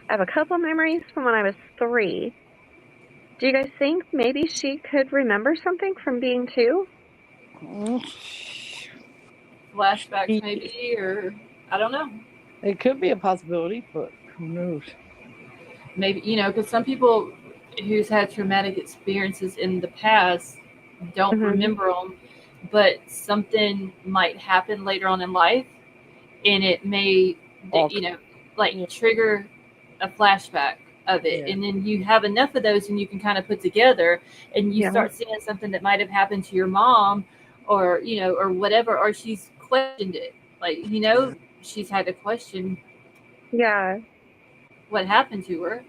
I have a couple memories from when I was 3. Do you guys think maybe she could remember something from being 2? Flashbacks, maybe, or I don't know. It could be a possibility, but who knows? Maybe, because some people who's had traumatic experiences in the past don't Mhm. remember them, but something might happen later on in life, and it may, Yeah. trigger a flashback of it, Yeah. and then you have enough of those, and you can kind of put together, and you Yeah. start seeing something that might have happened to your mom, or or whatever, or she's questioned it, she's had to question Yeah. what happened to her.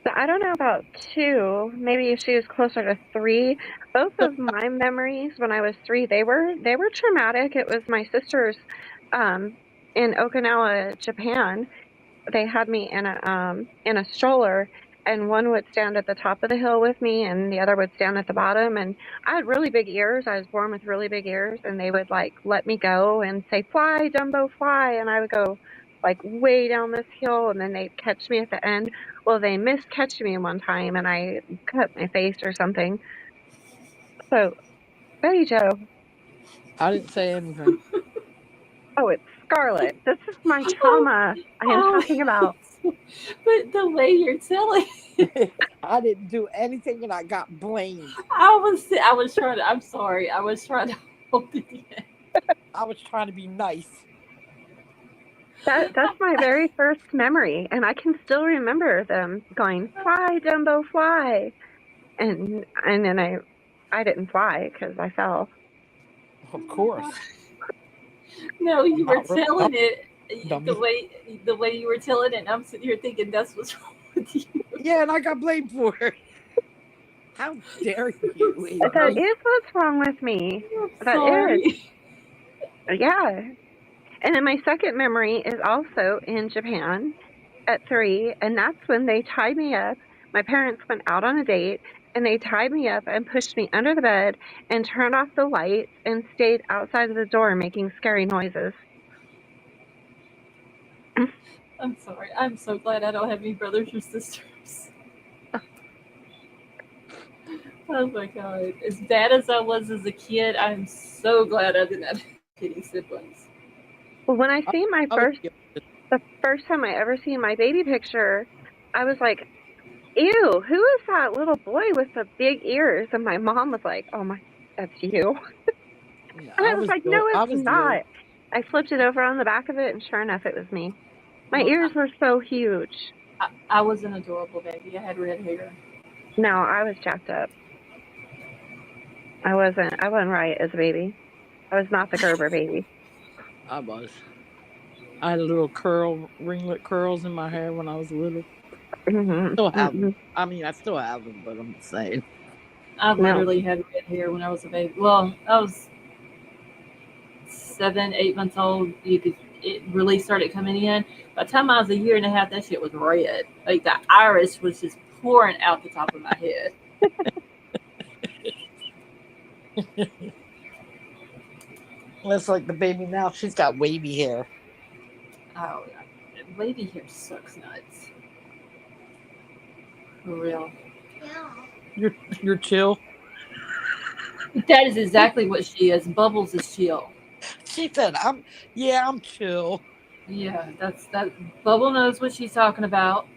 So I don't know about 2. Maybe if she was closer to 3. Both of my memories when I was 3, they were traumatic. It was my sister's in Okinawa, Japan. They had me in a stroller, and one would stand at the top of the hill with me and the other would stand at the bottom, and I had really big ears. I was born with really big ears, and they would like let me go and say, "Fly, Dumbo, fly," and I would go like way down this hill, and then they'd catch me at the end. Well, they missed catching me one time and I cut my face or something. So, Betty Joe. I didn't say anything. Oh, it's Scarlet. This is my Oh, trauma I am talking about. But the way you're telling, I didn't do anything and I got blamed. I was trying to. I'm sorry. I was trying to hold it in. I was trying to be nice. That's my very first memory, and I can still remember them going, "Fly, Dumbo, fly," and then I didn't fly because I fell. Of course. No, you were Not really. telling it Dummy. the way you were telling it. And I'm sitting here thinking that's what's wrong with you. Yeah, and I got blamed for it. How dare you? That is what's wrong with me. I'm That sorry. is, yeah. And then my second memory is also in Japan at 3, and that's when they tied me up. My parents went out on a date, and they tied me up and pushed me under the bed and turned off the lights and stayed outside of the door making scary noises. I'm sorry. I'm so glad I don't have any brothers or sisters. Oh my god. As bad as I was as a kid, I'm so glad I didn't have any siblings. Well, when I see the first time I ever seen my baby picture, I was like, "Ew, who is that little boy with the big ears?" And my mom was like, "Oh my, that's you." And I was like, "No, it's not." I flipped it over on the back of it, and sure enough, it was me. My ears were so huge. I was an adorable baby. I had red hair. No, I was jacked up. I wasn't right as a baby. I was not the Gerber baby. I was. I had a little ringlet curls in my hair when I was little. Mm-hmm. Still have them. I mean, I still have them, but I'm just saying. I literally had red hair when I was a baby. Well, I was 7, 8 months old. It really started coming in. By the time I was a year and a half, that shit was red. Like the iris was just pouring out the top of my head. That's like the baby now. She's got wavy hair. Oh, lady here sucks nuts. For real. You're chill. That is exactly what she is. Bubbles is chill. She said, I'm chill. Yeah, that's that. Bubble knows what she's talking about.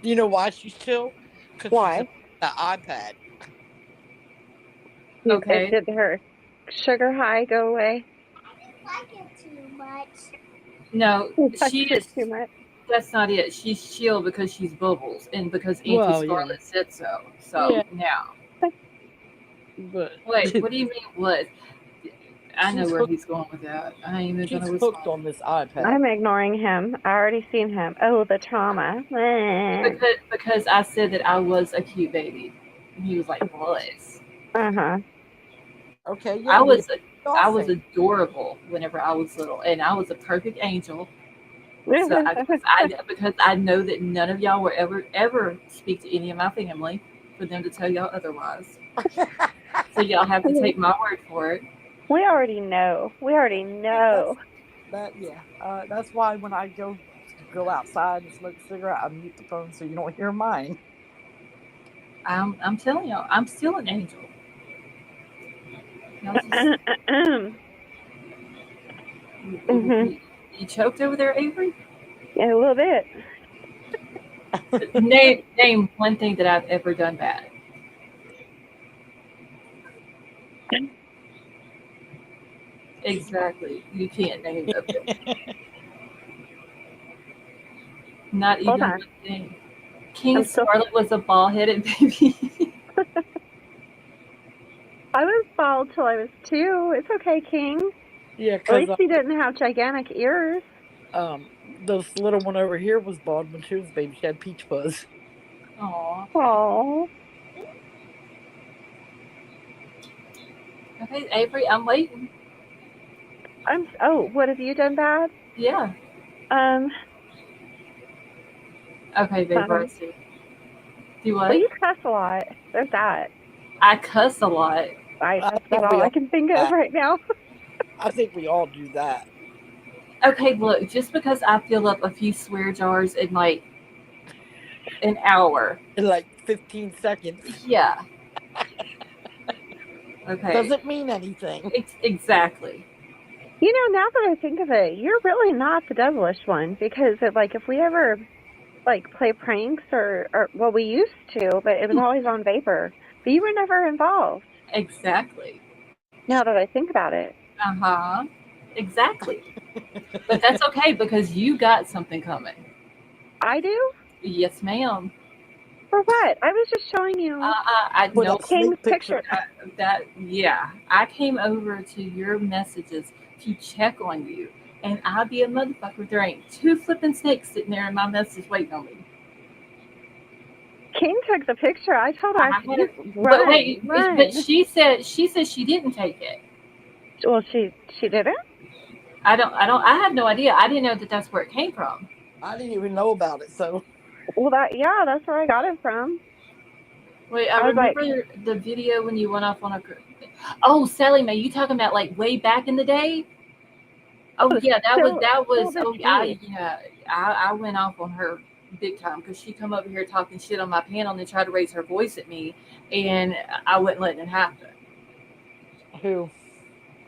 Do you know why she's chill? Because she's Why? in that iPad. Okay. Did her sugar high go away? No, You liked she it is. too much. That's not it. She's chill because she's Bubbles and because Auntie Well, yeah. Scarlett said so. So Yeah, now, but wait, what do you mean? What? I know she's where hooked. he's going with that. I ain't even She's gonna hooked respond on this iPad. I'm ignoring him. I already seen him. Oh, the trauma. because I said that I was a cute baby, and he was like, "Was." Uh-huh. Okay, yeah, I we was all I was say adorable whenever I was little, and I was a perfect angel. So Uh-huh. because I know that none of y'all will ever speak to any of my family for them to tell y'all otherwise. So y'all have to take my word for it. We already know. We already know. yeah. That's why when I go outside and smoke a cigarette, I mute the phone so you don't hear mine. I'm telling y'all, I'm still an angel. Y'all just Hmm. you choked over there, Avery. Yeah, a little bit. Name one thing that I've ever done bad. Exactly. You can't name them. Not Hold even on. one thing. King I'm still. Scarlet was a bald headed baby. I was bald till I was 2. It's okay, King. Yeah, At because least he didn't have gigantic ears. this little one over here was bald when she was a baby. She had peach fuzz. Aw. Oh, Okay, Avery, I'm waiting. Oh, what have you done bad? Yeah. Um. Okay, babe, I um see. Do well, what? you cuss a lot. There's that. I cuss a lot. I That's about think all we I all can think do of that. right now. I think we all do that. Okay, look, just because I fill up a few swear jars in like an hour. In like 15 seconds. Yeah. Okay. Doesn't mean anything. Exactly. Now that I think of it, you're really not the devilish one because if we ever play pranks or well, we used to, but it was always on vapor. But you were never involved. Exactly. Now that I think about it, Uh huh. Exactly. But that's okay because you got something coming. I do. Yes, ma'am. For what? I was just showing you I Put know up King's sneak picture. picture. yeah. I came over to your messages to check on you, and I be a motherfucker. There ain't two flipping snakes sitting there in my message waiting on me. King took the picture. I told her, I I said, "You had, but run, wait, but run." she said she didn't take it. Well, she didn't. I had no idea. I didn't know that that's where it came from. I didn't even know about it, so Well, that's where I got it from. Wait, I I was like, remember the video when you went off on a. Oh, Sally Mae, you talking about like way back in the day? Oh "Oh, yeah, that spill was. the Oh tea." yeah, I went off on her big time because she come over here talking shit on my panel and then tried to raise her voice at me, and I wasn't letting it happen. who?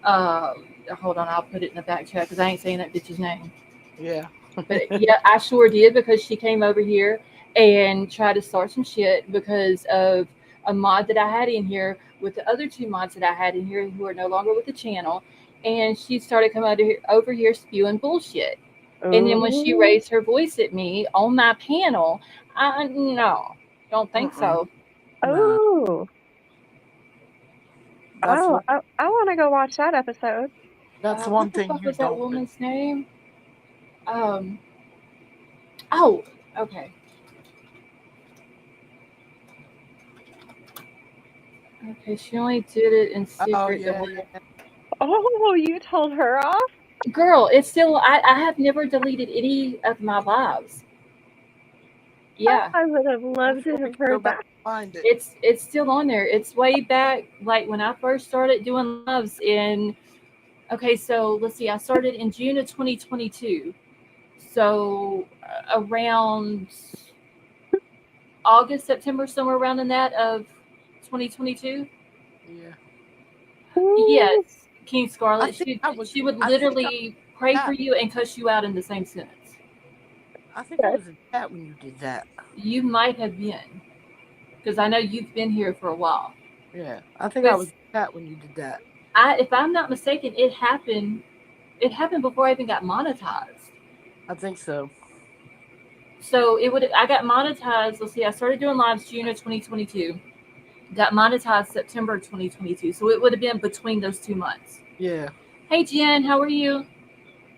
Uh, Hold on, I'll put it in the back chat because I ain't saying that bitch's name. Yeah. But yeah, I sure did because she came over here and tried to start some shit because of a mod that I had in here with the other two mods that I had in here who are no longer with the channel. And she started coming over here spewing bullshit. And then when she Oh, raised her voice at me on my panel, no, don't think Mm-mm. so. Nah. oh, That's one I want to go watch that episode. that's What one the thing fuck you was that don't do. woman's name? Um. Oh, okay. Okay, she only did it in Oh secret. yeah, yeah. Oh, you told her off? Girl, it's still. I have never deleted any of my lives. Oh, Yeah, I would have I'm loved to sure we have can go heard back that. and find it. it's still on there. It's way back, like when I first started doing lives in Okay, so let's see. I started in June of 2022. So around August, September, somewhere around in that of 2022. Yeah. Ooh, Yes, King Scarlet. She would I think I was literally pray for chat. you and cuss you out in the same sentence. I think I yes. was in chat when you did that. You might have been, because I know you've been here for a while. Yeah. I think I was Because in chat when you did that. if I'm not mistaken, it happened. It happened before I even got monetized. I think so. So it would. I got monetized. Let's see. I started doing lives June of 2022. Got monetized September 2022. So it would have been between those 2 months. Yeah. Hey Jen, how are you?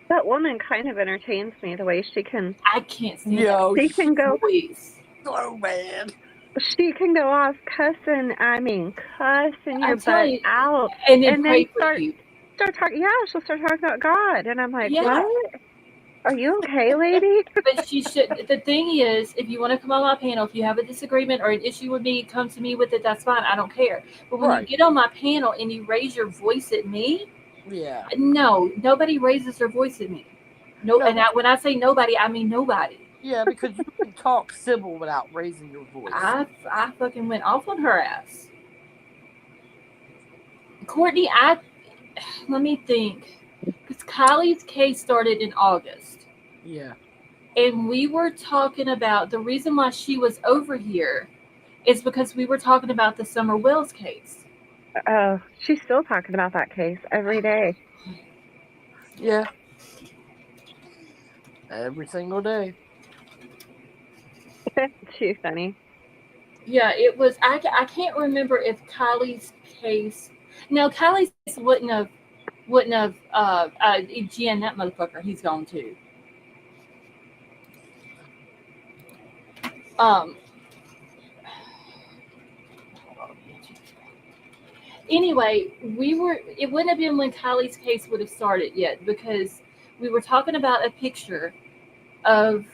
That woman kind of entertains me the way I can't stand that Yo, she can go voice. so bad. she can go off cussing, I mean cussing I your tell butt you, out and then and then pray for you. start talking, yeah, she'll start talking about God and I'm like, Yeah, what? Are you okay, lady? but she should. The thing is, if you want to come on my panel, if you have a disagreement or an issue with me, come to me with it. That's fine. I don't care. But when you Right. get on my panel and you raise your voice at me, Yeah. no, nobody raises their voice at me. No, No, and when I say nobody, I mean nobody. yeah, because you can talk civil without raising your voice. I fucking went off on her ass. Courtney, I let me think. Because Kylie's case started in August. Yeah. And we were talking about the reason why she was over here is because we were talking about the Summer Wells case. Oh, she's still talking about that case every day. Yeah. Every single day. Too funny. Yeah, it was. I can't remember if Kylie's case. No, Kylie's case wouldn't have. Jen, that motherfucker, he's gone too. Um. Anyway, we were. It wouldn't have been when Kylie's case would have started yet because we were talking about a picture of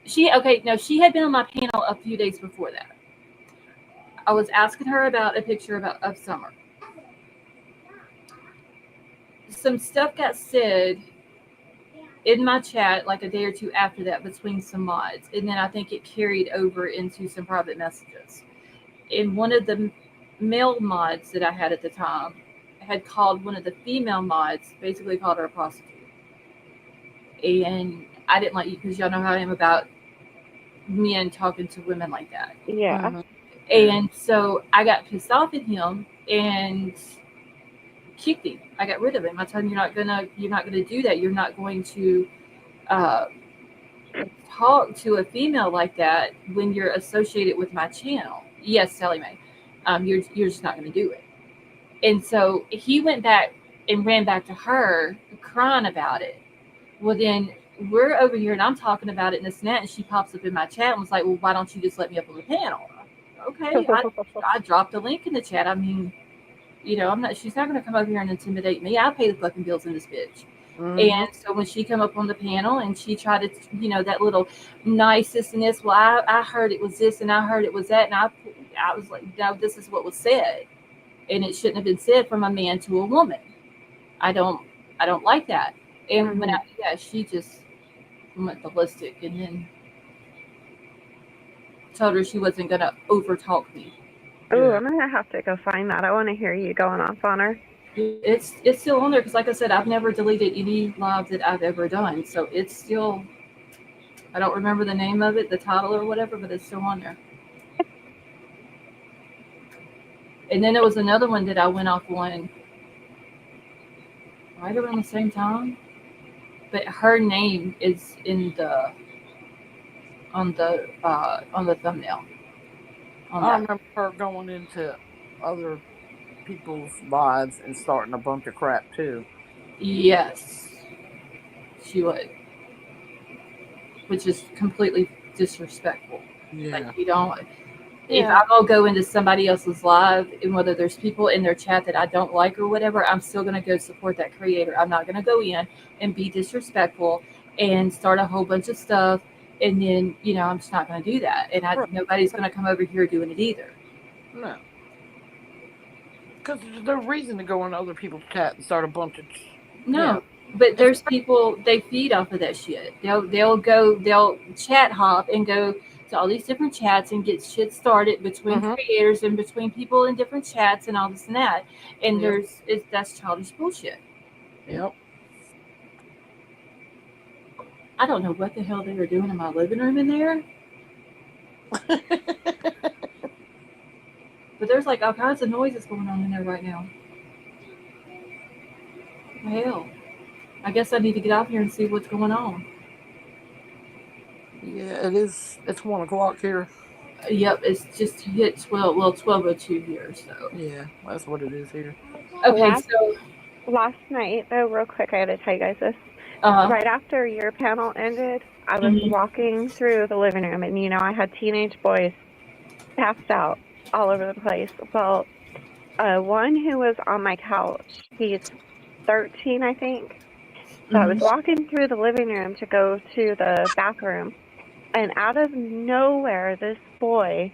she. Okay, no, she had been on my panel a few days before that. I was asking her about a picture of Summer. Some stuff got said in my chat like a day or two after that between some mods, and then I think it carried over into some private messages. And one of the male mods that I had at the time had called one of the female mods, basically called her a prostitute. And I didn't like you because y'all know how I am about men talking to women like that. Yeah. Mhm. Yeah. And so I got pissed off at him and kicked him. I got rid of him. I told him you're not gonna do that. You're not going to uh, talk to a female like that when you're associated with my channel. Yes, Sally Mae. You're just not gonna do it. And so he went back and ran back to her crying about it. Well then we're over here and I'm talking about it and this and that and she pops up in my chat and was like, well, why don't you just let me up on the panel? Okay, I dropped a link in the chat. I mean, I'm not. She's not going to come over here and intimidate me. I pay the fucking bills in this bitch. Mhm. And so when she come up on the panel and she tried to, that little nicest and this, well, I heard it was this and I heard it was that, and I was like, no, this is what was said, and it shouldn't have been said from a man to a woman. I don't like that. And when Mhm. she just went ballistic, and then told her she wasn't going to overtalk me. Oh, Yeah. I'm gonna have to go find that. I want to hear you going off on her. It's still on there because, like I said, I've never deleted any live that I've ever done, so it's still. I don't remember the name of it, the title or whatever, but it's still on there. And then there was another one that I went off on right around the same time, but her name is in the on the thumbnail on I that. remember her going into other people's lives and starting a bunch of crap too. Yes, she would, which is completely disrespectful. Like Yeah. you don't. If Yeah. I'm gonna go into somebody else's live and whether there's people in their chat that I don't like or whatever, I'm still gonna go support that creator. I'm not gonna go in and be disrespectful and start a whole bunch of stuff and then, I'm just not gonna do that. And Right. nobody's gonna come over here doing it either. No. Because there's no reason to go in other people's chat and start a bunch of No, but there's people they feed off of that shit. They'll chat hop and go to all these different chats and get shit started between creators and between people in different chats and all this and that. And that's childish bullshit. Yep. I don't know what the hell they were doing in my living room in there, but there's like all kinds of noises going on in there right now. Hell, I guess I need to get out here and see what's going on. Yeah, it is. It's 1 o'clock here. Yep, it's just hit 12. Well, 12:02 here. So Yeah, that's what it is here. okay, so last night, though, real quick, I got to tell you guys this. Right after your panel ended, I was walking through the living room, and I had teenage boys passed out all over the place. Well, one who was on my couch, he's 13, I think. So I was walking through the living room to go to the bathroom, and out of nowhere, this boy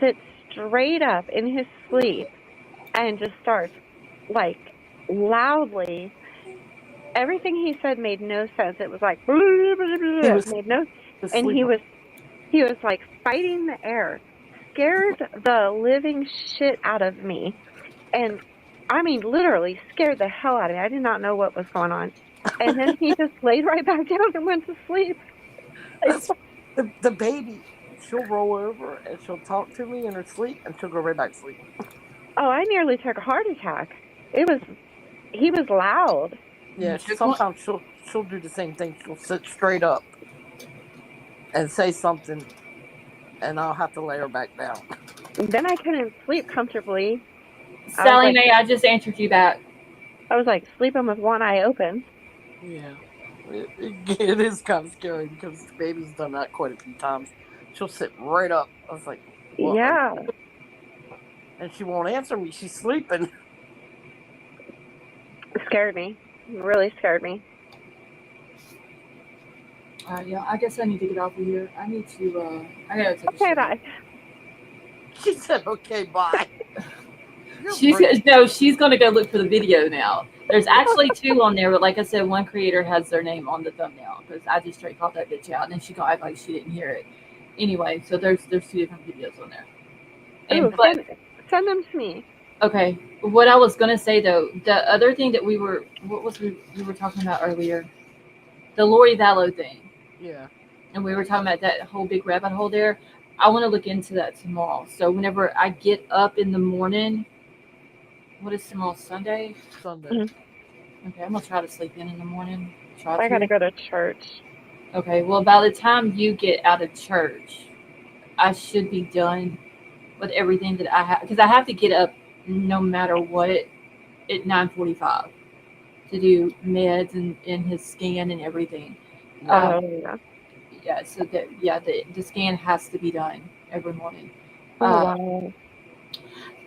sits straight up in his sleep and just starts, like, loudly. Everything he said made no sense. It was like, blah, blah, blah, blah, made no sense. And he was like fighting the air, scared the living shit out of me. And I mean, literally scared the hell out of me. I did not know what was going on. And then he just laid right back down and went to sleep. That's the baby. She'll roll over and she'll talk to me in her sleep and she'll go right back to sleep. Oh, I nearly took a heart attack. He was loud. Yeah, sometimes she'll do the same thing. She'll sit straight up and say something, and I'll have to lay her back down. Then I couldn't sleep comfortably. Sally Mae, I just answered you back. I was like sleeping with one eye open. Yeah, it is kind of scary because the baby's done that quite a few times. She'll sit right up. I was like, what? Yeah. And she won't answer me. She's sleeping. It scared me. It really scared me. Yeah, I guess I need to get off of here. I need to, I gotta take a Okay, bye. She said, okay, bye. She's gonna go look for the video now. There's actually 2 on there, but like I said, one creator has their name on the thumbnail because I just straight called that bitch out, and then she gonna act like she didn't hear it. Anyway, so there's 2 different videos on there. And send them to me. Okay, what I was gonna say though, the other thing that we were talking about earlier, the Lori Vallow thing. Yeah. And we were talking about that whole big rabbit hole there. I want to look into that tomorrow. So whenever I get up in the morning, what is tomorrow? Sunday? Sunday. Okay, I'm gonna try to sleep in the morning. I gotta go to church. Okay, well, by the time you get out of church, I should be done with everything that I have, because I have to get up no matter what at 9:45 to do meds and his scan and everything. Yeah, so the scan has to be done every morning. Wow.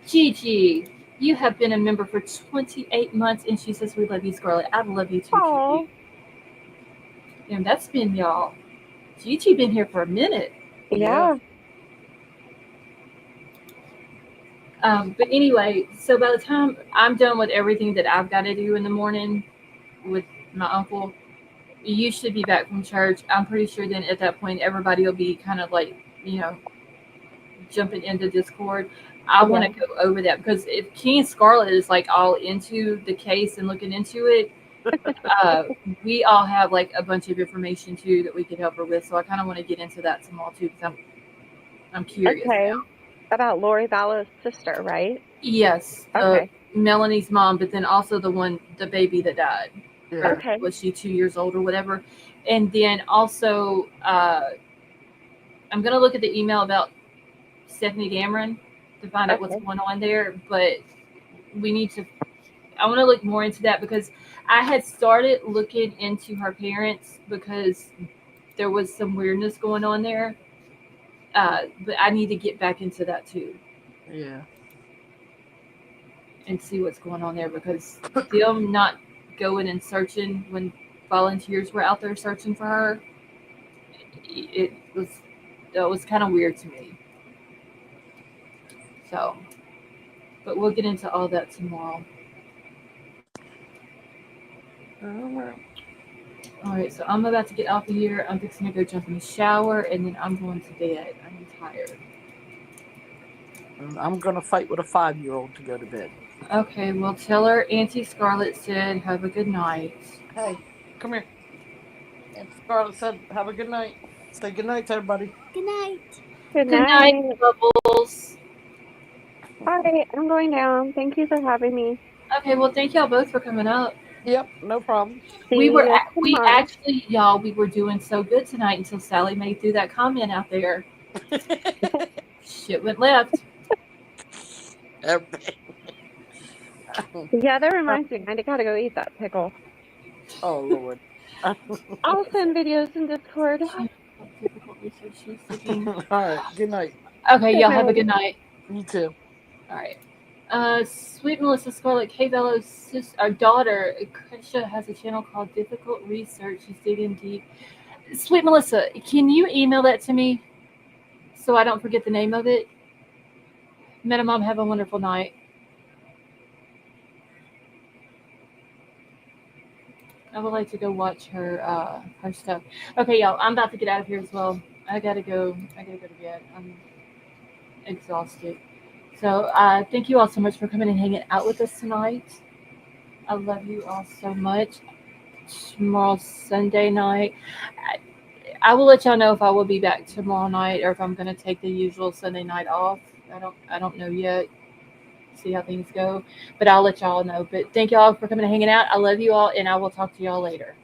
Gigi, you have been a member for 28 months, and she says we love you, Scarlett. I love you too, Aww. Gigi. And that's been y'all. Gigi been here for a minute. Yeah. But anyway, so by the time I'm done with everything that I've got to do in the morning with my uncle, you should be back from church. I'm pretty sure then at that point everybody will be kind of like, jumping into Discord. I want to go over that because if King Scarlett is like all into the case and looking into it, we all have like a bunch of information too that we could help her with. So I kind of want to get into that tomorrow too because I'm curious. Okay. Now. About Lori Vallow's sister, right? Yes. Okay. Melanie's mom, but then also the baby that died. Yeah. Okay. Was she 2 years old or whatever? And then also, I'm going to look at the email about Stephanie Damron to find out what's going on there. But I want to look more into that because I had started looking into her parents because there was some weirdness going on there. But I need to get back into that too. Yeah. And see what's going on there because them not going and searching when volunteers were out there searching for her, that was kind of weird to me. So, but we'll get into all that tomorrow. All right, so I'm about to get off of here. I'm fixing to go jump in the shower, and then I'm going to bed. I'm tired. And I'm gonna fight with a 5-year-old to go to bed. Okay, well, tell her Auntie Scarlett said have a good night. Hey, come here. And Scarlett said, "Have a good night." Say good night to everybody. Good night. Good Good night, night. Bubbles. All right, I'm going down. Thank you for having me. Okay, well, thank y'all both for coming up. Yep, no problem. See We you tomorrow. actually, y'all, we were doing so good tonight until Sally Mae threw that comment out there. Shit went left. Yeah, that reminds me. I gotta go eat that pickle. Oh Lord. I'll send videos in Discord. Difficult research. She's sleeping. All right. Good night. Okay, Good y'all have a night. good night. You too. All right. Sweet Melissa Scarlett, K Vallow's our daughter, Krisha, has a channel called Difficult Research. She's digging deep. Sweet Melissa, can you email that to me so I don't forget the name of it? Meta Mom, have a wonderful night. I would like to go watch her stuff. Okay, y'all, I'm about to get out of here as well. I gotta go to bed. I'm exhausted. So thank you all so much for coming and hanging out with us tonight. I love you all so much. Tomorrow's Sunday night. I will let y'all know if I will be back tomorrow night or if I'm gonna take the usual Sunday night off. I don't know yet. See how things go. But I'll let y'all know. But thank y'all for coming and hanging out. I love you all and I will talk to y'all later.